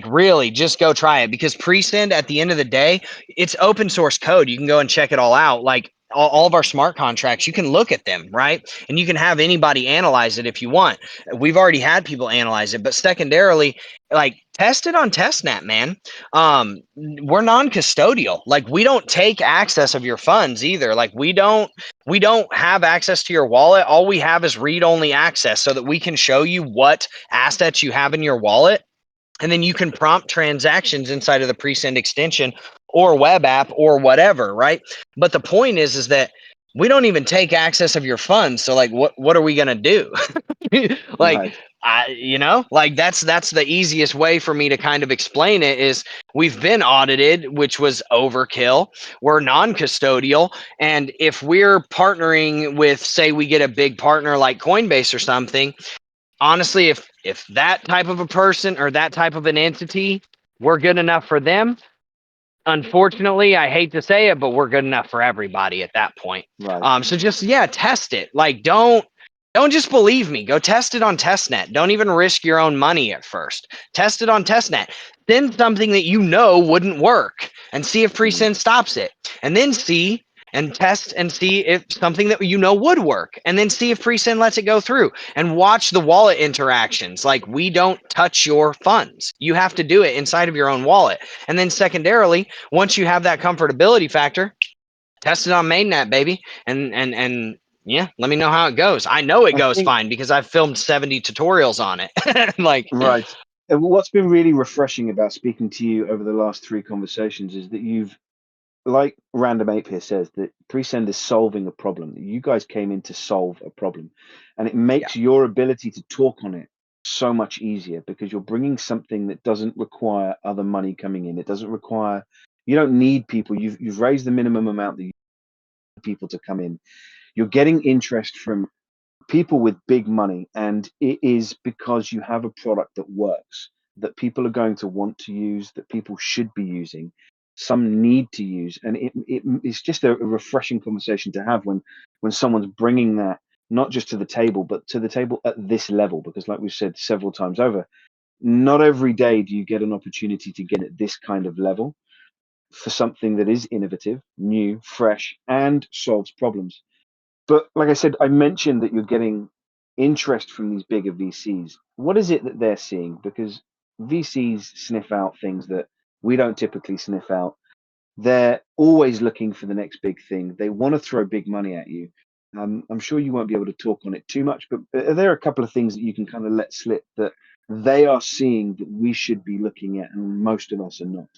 S3: really, just go try it, because PreSend, at the end of the day, it's open source code. You can go and check it all out. Like all of our smart contracts, you can look at them, right? And you can have anybody analyze it if you want. We've already had people analyze it, but secondarily, like, test it on testnet, man. We're non-custodial. Like, we don't take access of your funds either. Like, we don't have access to your wallet. All we have is read-only access, so that we can show you what assets you have in your wallet, and then you can prompt transactions inside of the PreSend extension or web app or whatever, right? But the point is that we don't even take access of your funds. So like, what are we gonna do? Like,
S2: right.
S3: like that's the easiest way for me to kind of explain it is, we've been audited, which was overkill. We're non-custodial, and if we're partnering with, say, we get a big partner like Coinbase or something, honestly, if that type of a person or that type of an entity, we're good enough for them. Unfortunately, I hate to say it, but we're good enough for everybody at that point.
S2: Right.
S3: So just, yeah, test it. Like, don't just believe me. Go test it on testnet. Don't even risk your own money at first. Test it on testnet. Then something that you know wouldn't work, and see if
S2: Mm,
S3: PreSend stops it. And then see and test and see if something that you know would work, and then see if PreSend lets it go through, and watch the wallet interactions. Like, we don't touch your funds. You have to do it inside of your own wallet. And then secondarily, once you have that comfortability factor, test it on mainnet, baby. And yeah, let me know how it goes. I know it
S2: I
S3: goes
S2: think
S3: fine because I've filmed 70 tutorials on it. Like,
S2: right. And what's been really refreshing about speaking to you over the last three conversations is that you've, like Random Ape here says, that PreSend is solving a problem. You guys came in to solve a problem, and it
S3: yeah.
S2: makes your ability to talk on it so much easier because you're bringing something that doesn't require other money coming in. It doesn't require, you don't need people. You've raised the minimum amount that you need people to come in. You're getting interest from people with big money, and it is because you have a product that works. that people are going to want to use, that people should be using, some need to use. And it's just a refreshing conversation to have when someone's bringing that not just to the table, but to the table at this level. Because like we've said several times over, not every day do you get an opportunity to get at this kind of level for something that is innovative, new, fresh, and solves problems. But like I said, I mentioned that you're getting interest from these bigger VCs. What is it that they're seeing? Because VCs sniff out things that we don't typically sniff out. They're always looking for the next big thing. They want to throw big money at you. I'm sure you won't be able to talk on it too much, but are there a couple of things that you can kind of let slip that they are seeing that we should be looking at and most of us are not?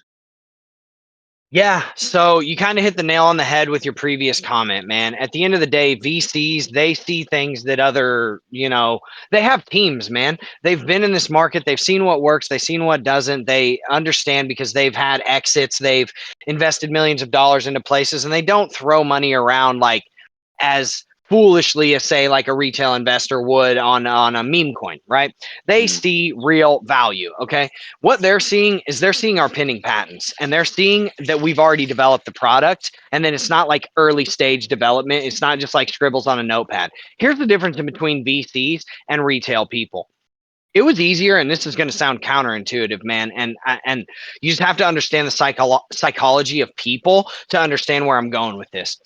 S3: Yeah, so you kind of hit the nail on the head with your previous comment, man. At the end of the day, VCs, they see things that other, they have teams, man. They've been in this market, they've seen what works, they've seen what doesn't. They understand because they've had exits, they've invested millions of dollars into places, and they don't throw money around like as foolishly as say like a retail investor would on a meme coin, right? They
S2: Mm.
S3: see real value. Okay, what they're seeing is they're seeing our pending patents, and they're seeing that we've already developed the product, and then it's not like early stage development. It's not just like scribbles on a notepad. Here's the difference in between VCs and retail people. It was easier, and this is going to sound counterintuitive, man, and you just have to understand the psychology of people to understand where I'm going with this.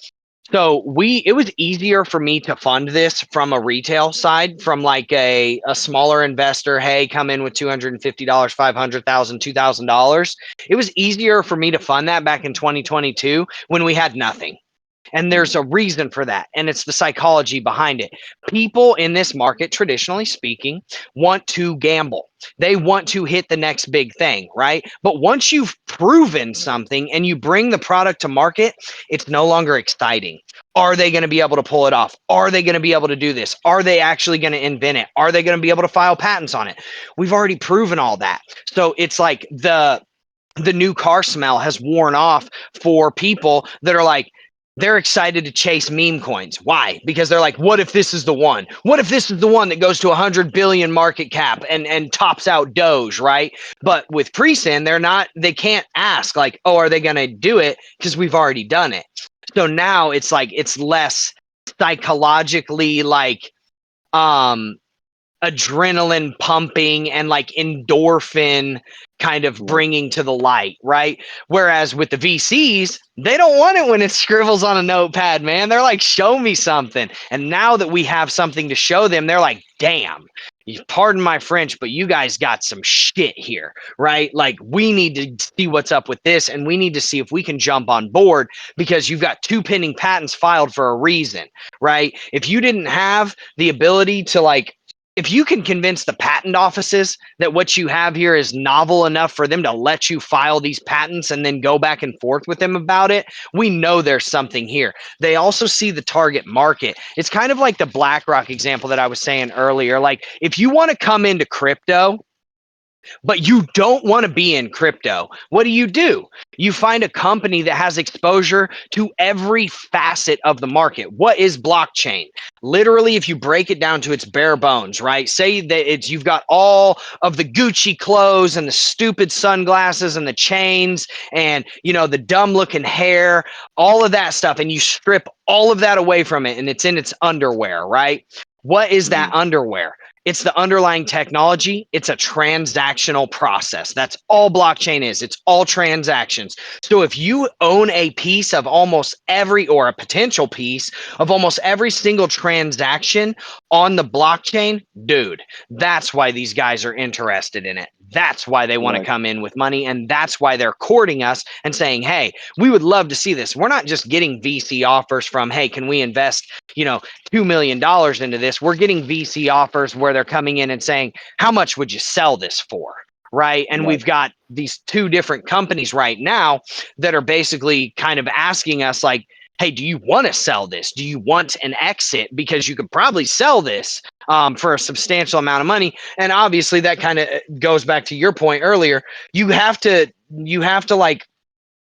S3: So it was easier for me to fund this from a retail side, from like a smaller investor. Hey, come in with $250, 500,000, $2,000. It was easier for me to fund that back in 2022 when we had nothing. And there's a reason for that. And it's the psychology behind it. People in this market, traditionally speaking, want to gamble. They want to hit the next big thing, right? But once you've proven something and you bring the product to market, it's no longer exciting. Are they going to be able to pull it off? Are they going to be able to do this? Are they actually going to invent it? Are they going to be able to file patents on it? We've already proven all that. So it's like the new car smell has worn off for people that are like, they're excited to chase meme coins. Why? Because they're like, what if this is the one? What if this is the one that goes to 100 billion market cap and tops out Doge, right? But with PreSend, they can't ask like, oh, are they going to do it? Because we've already done it. So now it's like, it's less psychologically like, adrenaline pumping and like endorphin kind of bringing to the light, right? Whereas with the VCs, they don't want it when it scribbles on a notepad, man. They're like, show me something. And now that we have something to show them, they're like, damn, pardon my French, but you guys got some shit here, right? Like, we need to see what's up with this, and we need to see if we can jump on board because you've got 2 pending patents filed for a reason, right? If you didn't have the ability to like, if you can convince the patent offices that what you have here is novel enough for them to let you file these patents and then go back and forth with them about it, we know there's something here. They also see the target market. It's kind of like the BlackRock example that I was saying earlier. Like, if you want to come into crypto, but you don't want to be in crypto, what do? You find a company that has exposure to every facet of the market. What is blockchain? Literally, if you break it down to its bare bones, right? Say that you've got all of the Gucci clothes and the stupid sunglasses and the chains and the dumb looking hair, all of that stuff, and you strip all of that away from it, and it's in its underwear, right? What is that underwear? It's the underlying technology. It's a transactional process. That's all blockchain is. It's all transactions. So if you own a piece of almost every, or a potential piece of almost every single transaction on the blockchain, dude, that's why these guys are interested in it. That's why they want to come in with money. And that's why they're courting us and saying, hey, we would love to see this. We're not just getting VC offers from, hey, can we invest, $2 million into this? We're getting VC offers where they're coming in and saying, how much would you sell this for? Right. And we've got these 2 different companies right now that are basically kind of asking us like, hey, do you want to sell this? Do you want an exit? Because you could probably sell this for a substantial amount of money. And obviously that kind of goes back to your point earlier. You have to like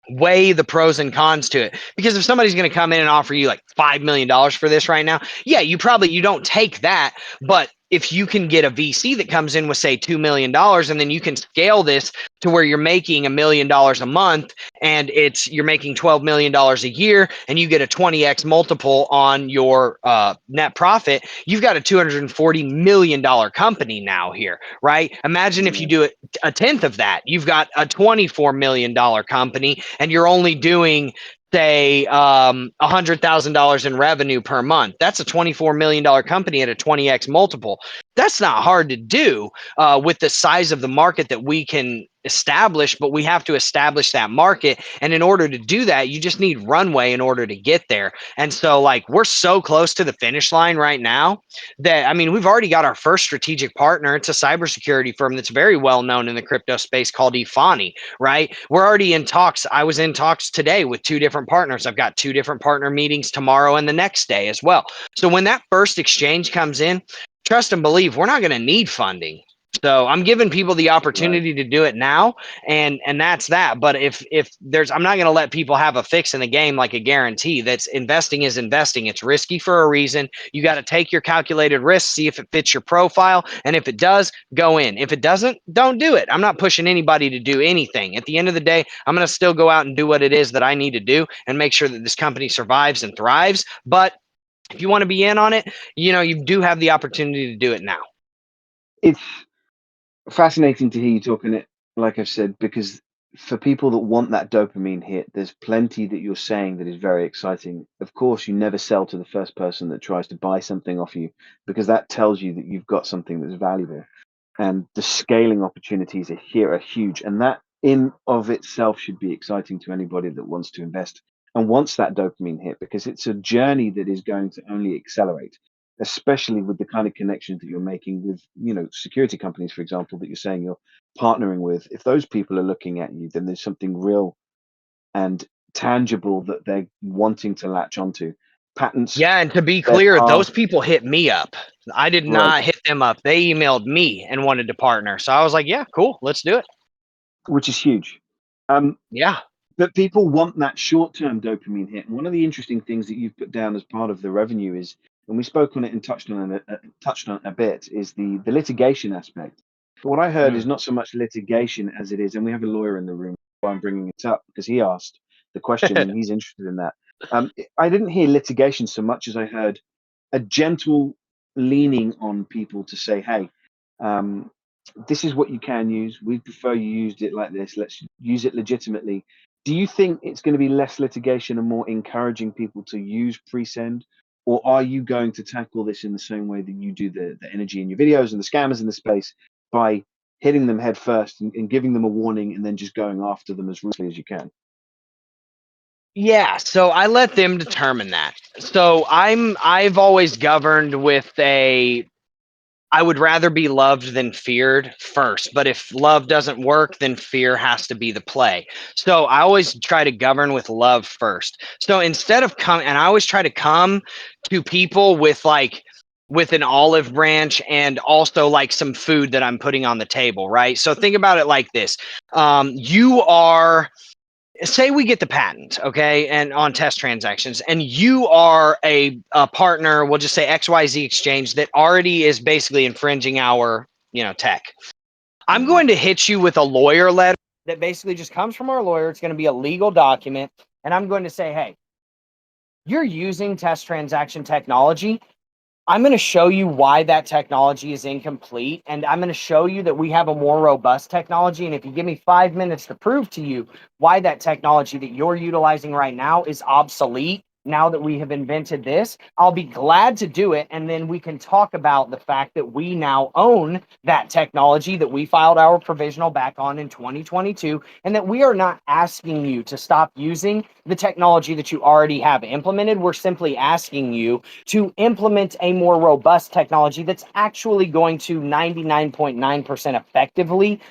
S3: weigh the pros and cons to it, because if somebody's going to come in and offer you like $5 million for this right now, yeah, you don't take that. But if you can get a VC that comes in with say $2 million, and then you can scale this to where you're making $1 million a month, and you're making $12 million a year, and you get a 20x multiple on your net profit, you've got a $240 million company now here, right? Imagine if you do it a tenth of that, you've got a $24 million company, and you're only doing say $100,000 in revenue per month. That's a $24 million company at a 20x multiple. That's not hard to do with the size of the market that we can establish, but we have to establish that market. And in order to do that, you just need runway in order to get there. And so like we're so close to the finish line right now that, I mean, we've already got our first strategic partner. It's a cybersecurity firm that's very well known in the crypto space called Ifani, right? We're already in talks. I was in talks today with 2 different partners. I've got 2 different partner meetings tomorrow and the next day as well. So when that first exchange comes in, trust and believe we're not going to need funding. So I'm giving people the opportunity to do it now, and that's that. But if there's, I'm not going to let people have a fix in the game like a guarantee. That's investing is investing. It's risky for a reason. You got to take your calculated risk, see if it fits your profile, and if it does, go in. If it doesn't, don't do it. I'm not pushing anybody to do anything. At the end of the day, I'm going to still go out and do what it is that I need to do and make sure that this company survives and thrives. But if you want to be in on it, you know, you do have the opportunity to do it now.
S2: It's fascinating to hear you talking it, like I've said, because for people that want that dopamine hit, there's plenty that you're saying that is very exciting. Of course, you never sell to the first person that tries to buy something off you, because that tells you that you've got something that's valuable. And the scaling opportunities are huge. And that in of itself should be exciting to anybody that wants to invest and wants that dopamine hit, because it's a journey that is going to only accelerate, especially with the kind of connections that you're making with, you know, security companies, for example, that you're saying you're partnering with. If those people are looking at you, then there's something real and tangible that they're wanting to latch onto. Patents,
S3: Yeah, and to be
S2: there
S3: clear,
S2: are
S3: those people hit me up. I did
S2: right,
S3: not hit them up. They emailed me and wanted to partner. So I was like, yeah, cool, let's do it.
S2: which is huge. Um,
S3: Yeah.
S2: but people want that short-term dopamine hit. And one of the interesting things that you've put down as part of the revenue is, and we spoke on it and touched on it a bit, is the litigation aspect. But what I heard is
S3: Mm.
S2: not so much litigation as it is, and we have a lawyer in the room. Why I'm bringing it up because he asked the question and he's interested in that. I didn't hear litigation so much as I heard a gentle leaning on people to say, hey, um, this is what you can use. We prefer you used it like this. Let's use it legitimately. Do you think it's going to be less litigation and more encouraging people to use PreSend? Or are you going to tackle this in the same way that you do the energy in your videos and the scammers in the space by hitting them head first and giving them a warning and then just going after them as ruthlessly as you can?
S3: Yeah, so I let them determine that. So I've always governed with I would rather be loved than feared first. But if love doesn't work, then fear has to be the play. So I always try to govern with love first. So instead of and I always try to come to people with with an olive branch and also like some food that I'm putting on the table, right? So think about it like this. You are, say we get the patent, okay, and on test transactions, and you are a partner, we'll just say XYZ exchange that already is basically infringing our, you know, tech. I'm going to hit you with a lawyer letter that basically just comes from our lawyer. It's going to be a legal document, and I'm going to say, hey, you're using test transaction technology. I'm going to show you why that technology is incomplete, and I'm going to show you that we have a more robust technology. And if you give me 5 minutes to prove to you why that technology that you're utilizing right now is obsolete, now that we have invented this, I'll be glad to do it. And then we can talk about the fact that we now own that technology that we filed our provisional back on in 2022, and that we are not asking you to stop using the technology that you already have implemented. We're simply asking you to implement a more robust technology that's actually going to 99.9% effectively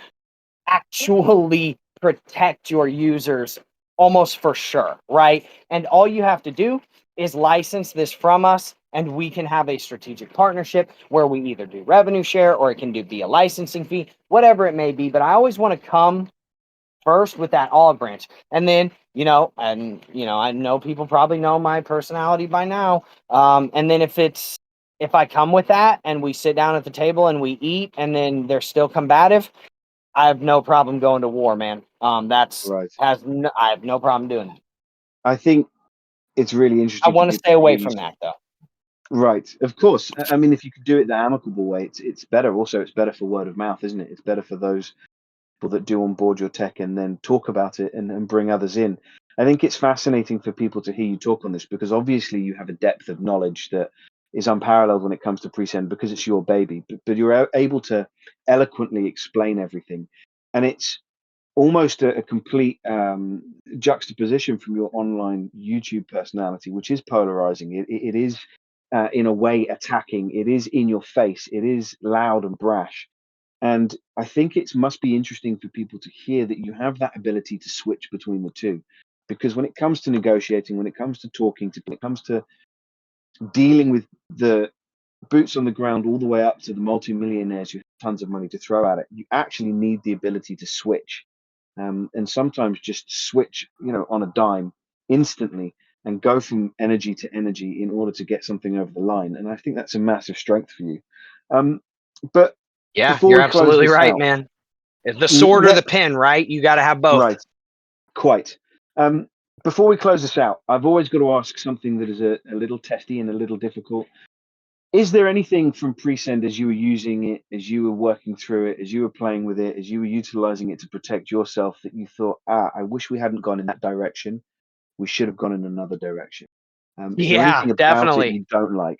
S3: actually protect your users almost for sure, right? And all you have to do is license this from us, and we can have a strategic partnership where we either do revenue share or it can be a licensing fee, whatever it may be. But I always want to come first with that olive branch. And then, I know people probably know my personality by now. And then if it's if I come with that and we sit down at the table and we eat and then they're still combative, I have no problem going to war, man.
S2: Right.
S3: I have no problem doing that.
S2: I think it's really
S3: I
S2: interesting.
S3: want to stay away from that though.
S2: Right, of course. I mean, if you could do it the amicable way, it's better. Also, it's better for word of mouth, isn't it? It's better for those people that do onboard your tech and then talk about it and bring others in. I think it's fascinating for people to hear you talk on this because obviously you have a depth of knowledge that is unparalleled when it comes to PreSend because it's your baby, but you're able to eloquently explain everything. And it's almost a complete juxtaposition from your online YouTube personality, which is polarizing. It is, in a way, attacking. It is in your face. It is loud and brash. And I think it must be interesting for people to hear that you have that ability to switch between the two. Because when it comes to negotiating, when it comes to talking to, when it comes to dealing with the boots on the ground all the way up to the multimillionaires who have tons of money to throw at it, you actually need the ability to switch. And sometimes just switch, on a dime instantly and go from energy to energy in order to get something over the line. And I think that's a massive strength for you. But
S3: Yeah,
S2: before
S3: you're
S2: we close
S3: absolutely
S2: this
S3: right,
S2: out,
S3: man. The sword or the pen, right? You got to have both.
S2: right, quite. Before we close this out, I've always got to ask something that is a little testy and a little difficult. Is there anything from PreSend as you were using it, as you were working through it, as you were playing with it, as you were utilizing it to protect yourself that you thought, I wish we hadn't gone in that direction. We should have gone in another direction. Is there
S3: Yeah,
S2: anything about it
S3: definitely.
S2: you don't like?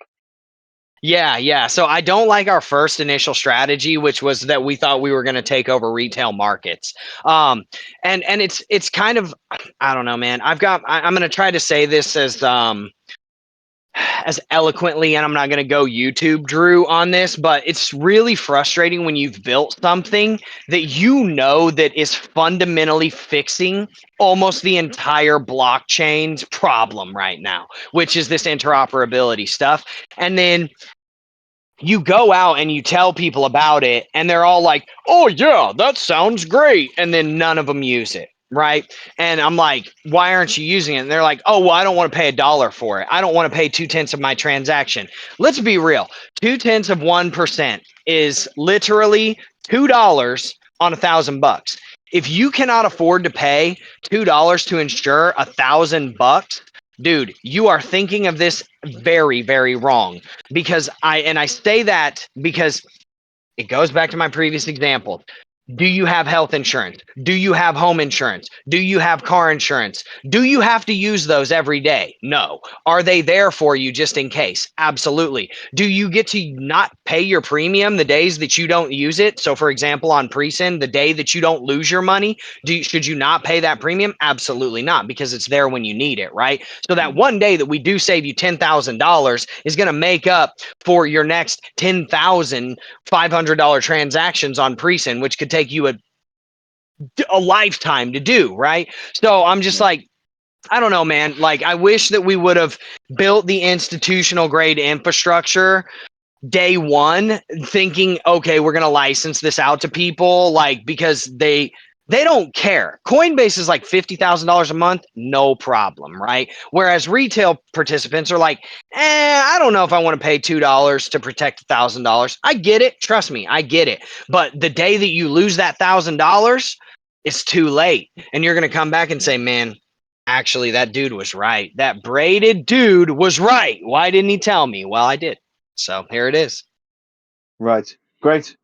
S3: Yeah. So I don't like our first initial strategy, which was that we thought we were going to take over retail markets. And it's kind of, I don't know, man. I'm going to try to say this as eloquently, and I'm not going to go YouTube Drew on this, but it's really frustrating when you've built something that that is fundamentally fixing almost the entire blockchain's problem right now, which is this interoperability stuff. And then you go out and you tell people about it and they're all like, oh yeah, that sounds great, and then none of them use it, right? And I'm like, why aren't you using it? And they're like, oh well, I don't want to pay $1 for it. I don't want to pay 2/10 of my transaction. Let's be real. 2/10 of 1% is literally $2 on $1,000. If you cannot afford to pay $2 to insure $1,000, dude, you are thinking of this very, very wrong. Because I say that because it goes back to my previous example. Do you have health insurance? Do you have home insurance? Do you have car insurance? Do you have to use those every day? No. Are they there for you just in case? Absolutely. Do you get to not pay your premium the days that you don't use it? So, for example, on PreSend, the day that you don't lose your money, should you not pay that premium? Absolutely not, because it's there when you need it, right? So that one day that we do save you $10,000 is going to make up for your next $10,500 transactions on PreSend, which could take you a lifetime to do, right? So I'm just like, I don't know, man. Like, I wish that we would have built the institutional grade infrastructure day one, thinking, okay, we're going to license this out to people, like, because they don't care. Coinbase is like $50,000 a month, no problem, right? Whereas retail participants are like, I don't know if I want to pay $2 to protect $1,000. I get it, trust me, I get it. But the day that you lose that $1,000, it's too late, and you're gonna come back and say, man, actually, that dude was right. That braided dude was right. Why didn't he tell me? Well, I did. So here it is.
S2: Right. Great.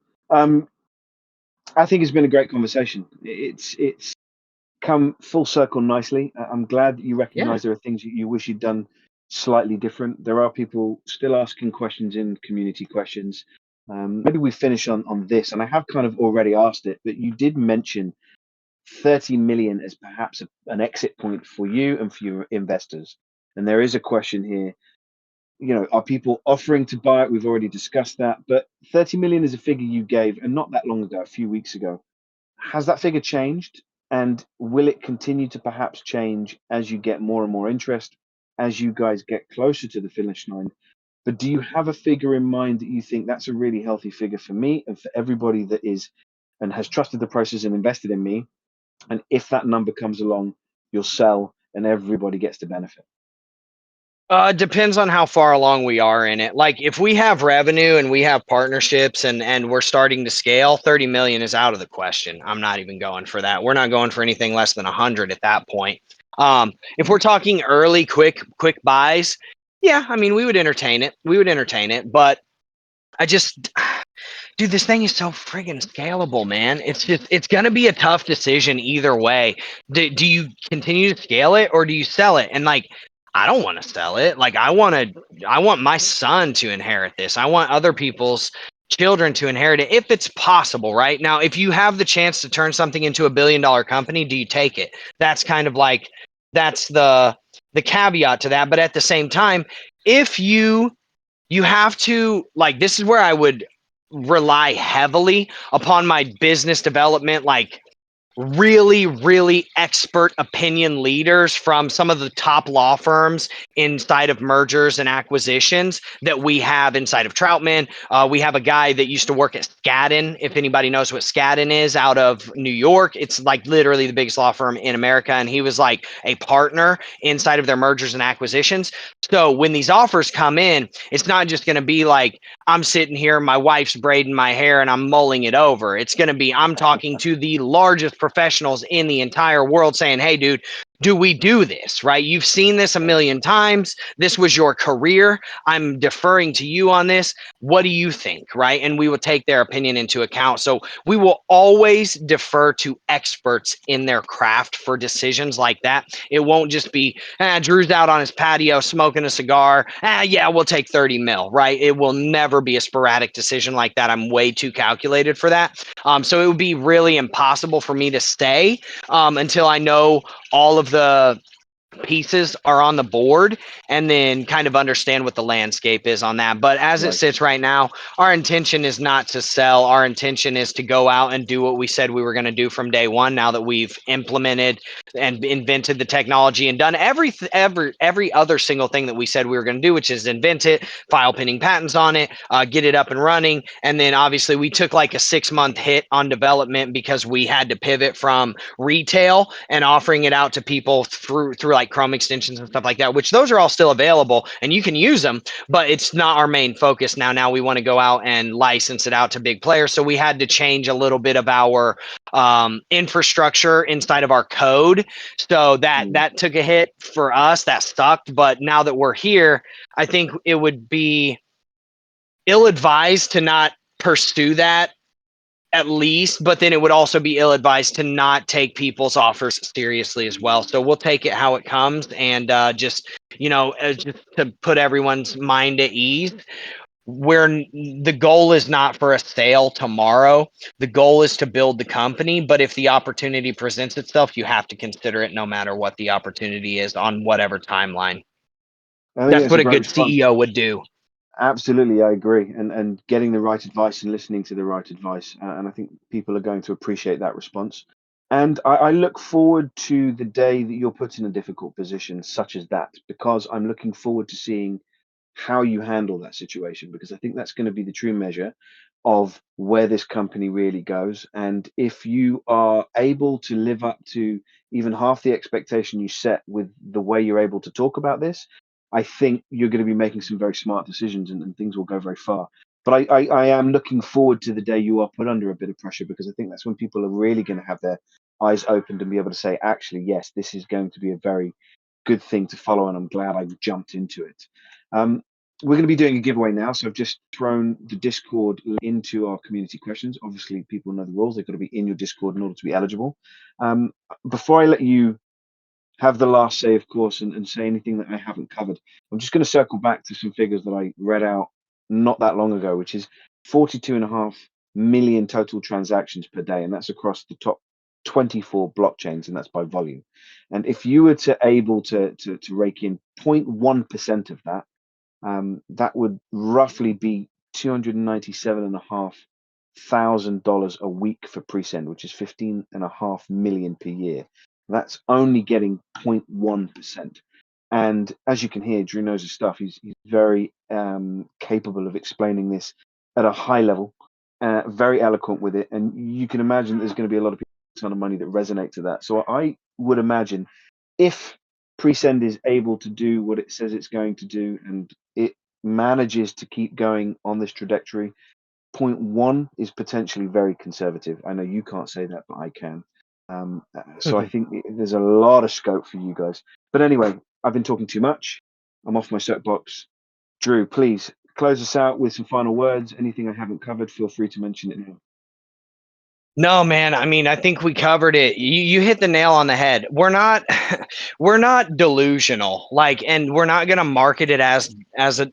S2: I think it's been a great conversation. It's come full circle nicely. I'm glad that you
S3: Yeah.
S2: recognize there are things you wish you'd done slightly different. There are people still asking questions in community questions. Maybe we finish on this, and I have kind of already asked it, but you did mention 30 million as perhaps an exit point for you and for your investors. And there is a question here, are people offering to buy it? We've already discussed that, but 30 million is a figure you gave, and not that long ago, a few weeks ago. Has that figure changed? And will it continue to perhaps change as you get more and more interest, as you guys get closer to the finish line? But do you have a figure in mind that you think that's a really healthy figure for me and for everybody that is and has trusted the process and invested in me? And if that number comes along, you'll sell and everybody gets the benefit.
S3: Depends on how far along we are in it. Like if we have revenue and we have partnerships and we're starting to scale, 30 million is out of the question. I'm not even going for that. We're not going for anything less than 100 at that point. If we're talking early, quick buys, yeah, I mean, we would entertain it. We would entertain it, but I just, dude, this thing is so friggin' scalable, man. It's gonna be a tough decision either way. Do you continue to scale it or do you sell it? And like, I don't want to sell it. Like, I want my son to inherit this. I want other people's children to inherit it if it's possible, right? Now, if you have the chance to turn something into a billion-dollar company, do you take it? That's kind of like that's the caveat to that. But at the same time, if you have to, like, this is where I would rely heavily upon my business development, like really expert opinion leaders from some of the top law firms inside of mergers and acquisitions that we have inside of Troutman. We have a guy that used to work at Skadden, if anybody knows what Skadden is, out of New York. It's like literally the biggest law firm in America, and he was like a partner inside of their mergers and acquisitions. So when these offers come in, it's not just going to be like I'm sitting here, my wife's braiding my hair, and I'm mulling it over. It's going to be I'm talking to the largest professionals in the entire world saying, hey, dude, do we do this? Right? You've seen this a million times. This was your career. I'm deferring to you on this. What do you think? Right? And we will take their opinion into account. So we will always defer to experts in their craft for decisions like that. It won't just be, Drew's out on his patio smoking a cigar. Yeah, we'll take 30 mil, right? It will never be a sporadic decision like that. I'm way too calculated for that. So it would be really impossible for me to stay until I know all of the pieces are on the board and then kind of understand what the landscape is on that. But as it
S2: Right.
S3: sits right now, our intention is not to sell. Our intention is to go out and do what we said we were going to do from day one. Now that we've implemented and invented the technology and done every other single thing that we said we were going to do, which is invent it, file pending patents on it, get it up and running. And then obviously we took like a 6-month hit on development because we had to pivot from retail and offering it out to people through like Chrome extensions and stuff like that, which those are all still available and you can use them, but it's not our main focus now. Now we want to go out and license it out to big players. So we had to change a little bit of our infrastructure inside of our code. So that took a hit for us. That sucked. But now that we're here, I think it would be ill-advised to not pursue that at least, but then it would also be ill-advised to not take people's offers seriously as well. So we'll take it how it comes, and just just to put everyone's mind at ease, where the goal is not for a sale tomorrow. The goal is to build the company, but if the opportunity presents itself, you have to consider it no matter what the opportunity is on whatever timeline.
S2: I think
S3: That's
S2: that's
S3: what
S2: a
S3: a
S2: great
S3: good
S2: response.
S3: CEO would do.
S2: Absolutely, I agree. And getting the right advice and listening to the right advice. And I think people are going to appreciate that response. And I look forward to the day that you're put in a difficult position such as that, because I'm looking forward to seeing how you handle that situation, because I think that's going to be the true measure of where this company really goes. And if you are able to live up to even half the expectation you set with the way you're able to talk about this, I think you're going to be making some very smart decisions, and things will go very far. But I am looking forward to the day you are put under a bit of pressure, because I think that's when people are really going to have their eyes opened and be able to say, actually, yes, this is going to be a very good thing to follow, and I'm glad I jumped into it. Um, we're going to be doing a giveaway now, so I've just thrown the Discord into our community questions. Obviously, people know the rules; they've got to be in your Discord in order to be eligible. Before I let you have the last say, of course, and say anything that I haven't covered, I'm just going to circle back to some figures that I read out not that long ago, which is 42.5 million total transactions per day, and that's across the top 24 blockchains, and that's by volume. And if you were to able to rake in 0.1% of that, that would roughly be $297,500 a week for PreSend, which is 15.5 million per year. That's only getting 0.1%. And as you can hear, Drew knows his stuff. He's very capable of explaining this at a high level, very eloquent with it. And you can imagine there's going to be a lot of people, a ton of money that resonate to that. So I would imagine if PreSend is able to do what it says it's going to do, and it manages to keep going on this trajectory. 0.1 is potentially very conservative. I know you can't say that, but I can. So I think there's a lot of scope for you guys. But anyway, I've been talking too much. I'm off my soapbox. Drew, please close us out with some final words. Anything I haven't covered, feel free to mention it now.
S3: No, man. I mean, I think we covered it. You hit the nail on the head. We're not we're not delusional. Like, and we're not going to market it as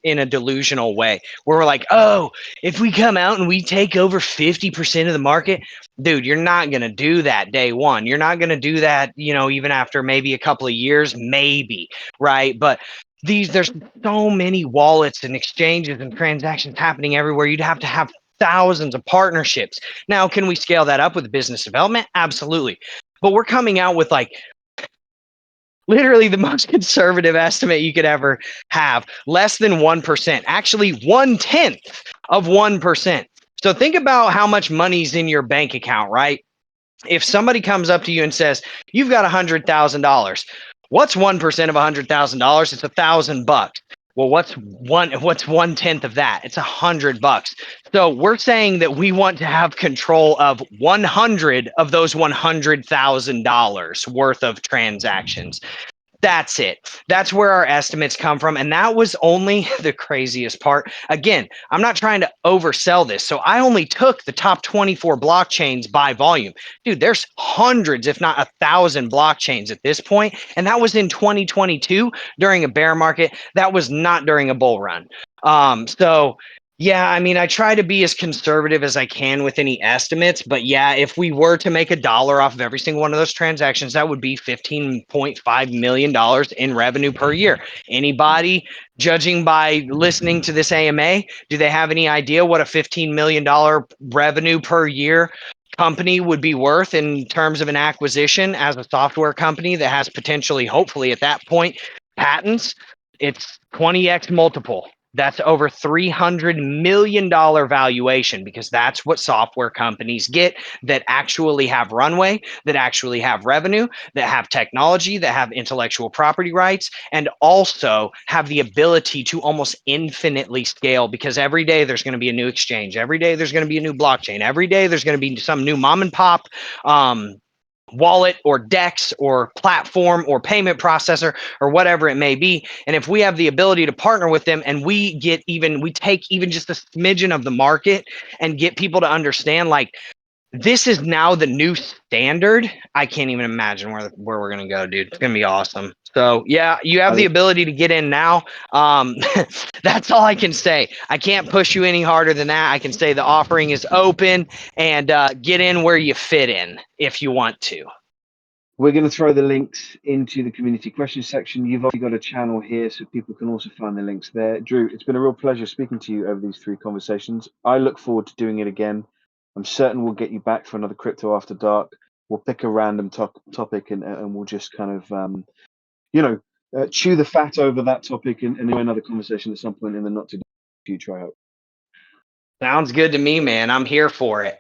S3: in a delusional way. Where we're like, "Oh, if we come out and we take over 50% of the market, dude, you're not going to do that day one. You're not going to do that, even after maybe a couple of years, maybe, right? But there's so many wallets and exchanges and transactions happening everywhere. You'd have to have thousands of partnerships. Now, can we scale that up with business development? Absolutely. But we're coming out with like literally the most conservative estimate you could ever have, less than 1%, actually 1/10 of 1%. So think about how much money's in your bank account, right? If somebody comes up to you and says, you've got $100,000, what's 1% of $100,000? It's $1,000. Well, what's 1/10 of that? It's $100. So we're saying that we want to have control of 100 of those $100,000 worth of transactions. That's it. That's where our estimates come from. And that was only the craziest part. Again, I'm not trying to oversell this. So I only took the top 24 blockchains by volume. Dude, there's hundreds, if not 1,000 blockchains at this point. And that was in 2022 during a bear market. That was not during a bull run. So yeah, I mean, I try to be as conservative as I can with any estimates, but yeah, if we were to make $1 off of every single one of those transactions, that would be $15.5 million in revenue per year. Anybody judging by listening to this AMA, do they have any idea what a $15 million revenue per year company would be worth in terms of an acquisition as a software company that has potentially, hopefully at that point, patents? It's 20x multiple. That's over $300 million valuation, because that's what software companies get that actually have runway, that actually have revenue, that have technology, that have intellectual property rights, and also have the ability to almost infinitely scale, because every day there's going to be a new exchange. Every day there's going to be a new blockchain. Every day there's going to be some new mom and pop wallet or DEX or platform or payment processor or whatever it may be. And if we have the ability to partner with them and we take even just a smidgen of the market and get people to understand, like, this is now the new standard, I can't even imagine where we're going to go, dude. It's going to be awesome. So yeah, you have the ability to get in now. That's all I can say. I can't push you any harder than that. I can say the offering is open, and get in where you fit in if you want to.
S2: We're going to throw the links into the community questions section. You've already got a channel here, so people can also find the links there. Drew, it's been a real pleasure speaking to you over these 3 conversations. I look forward to doing it again. I'm certain we'll get you back for another Crypto After Dark. We'll pick a random topic and we'll just kind of, chew the fat over that topic and do another conversation at some point in the not too distant future, I hope.
S3: Sounds good to me, man. I'm here for it.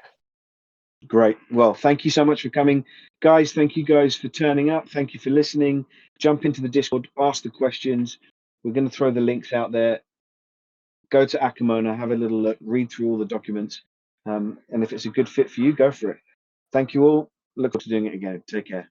S2: Great. Well, thank you so much for coming. Guys, thank you guys for turning up. Thank you for listening. Jump into the Discord, ask the questions. We're going to throw the links out there. Go to Acamona, have a little look, read through all the documents. And if it's a good fit for you, go for it. Thank you all. Look forward to doing it again. Take care.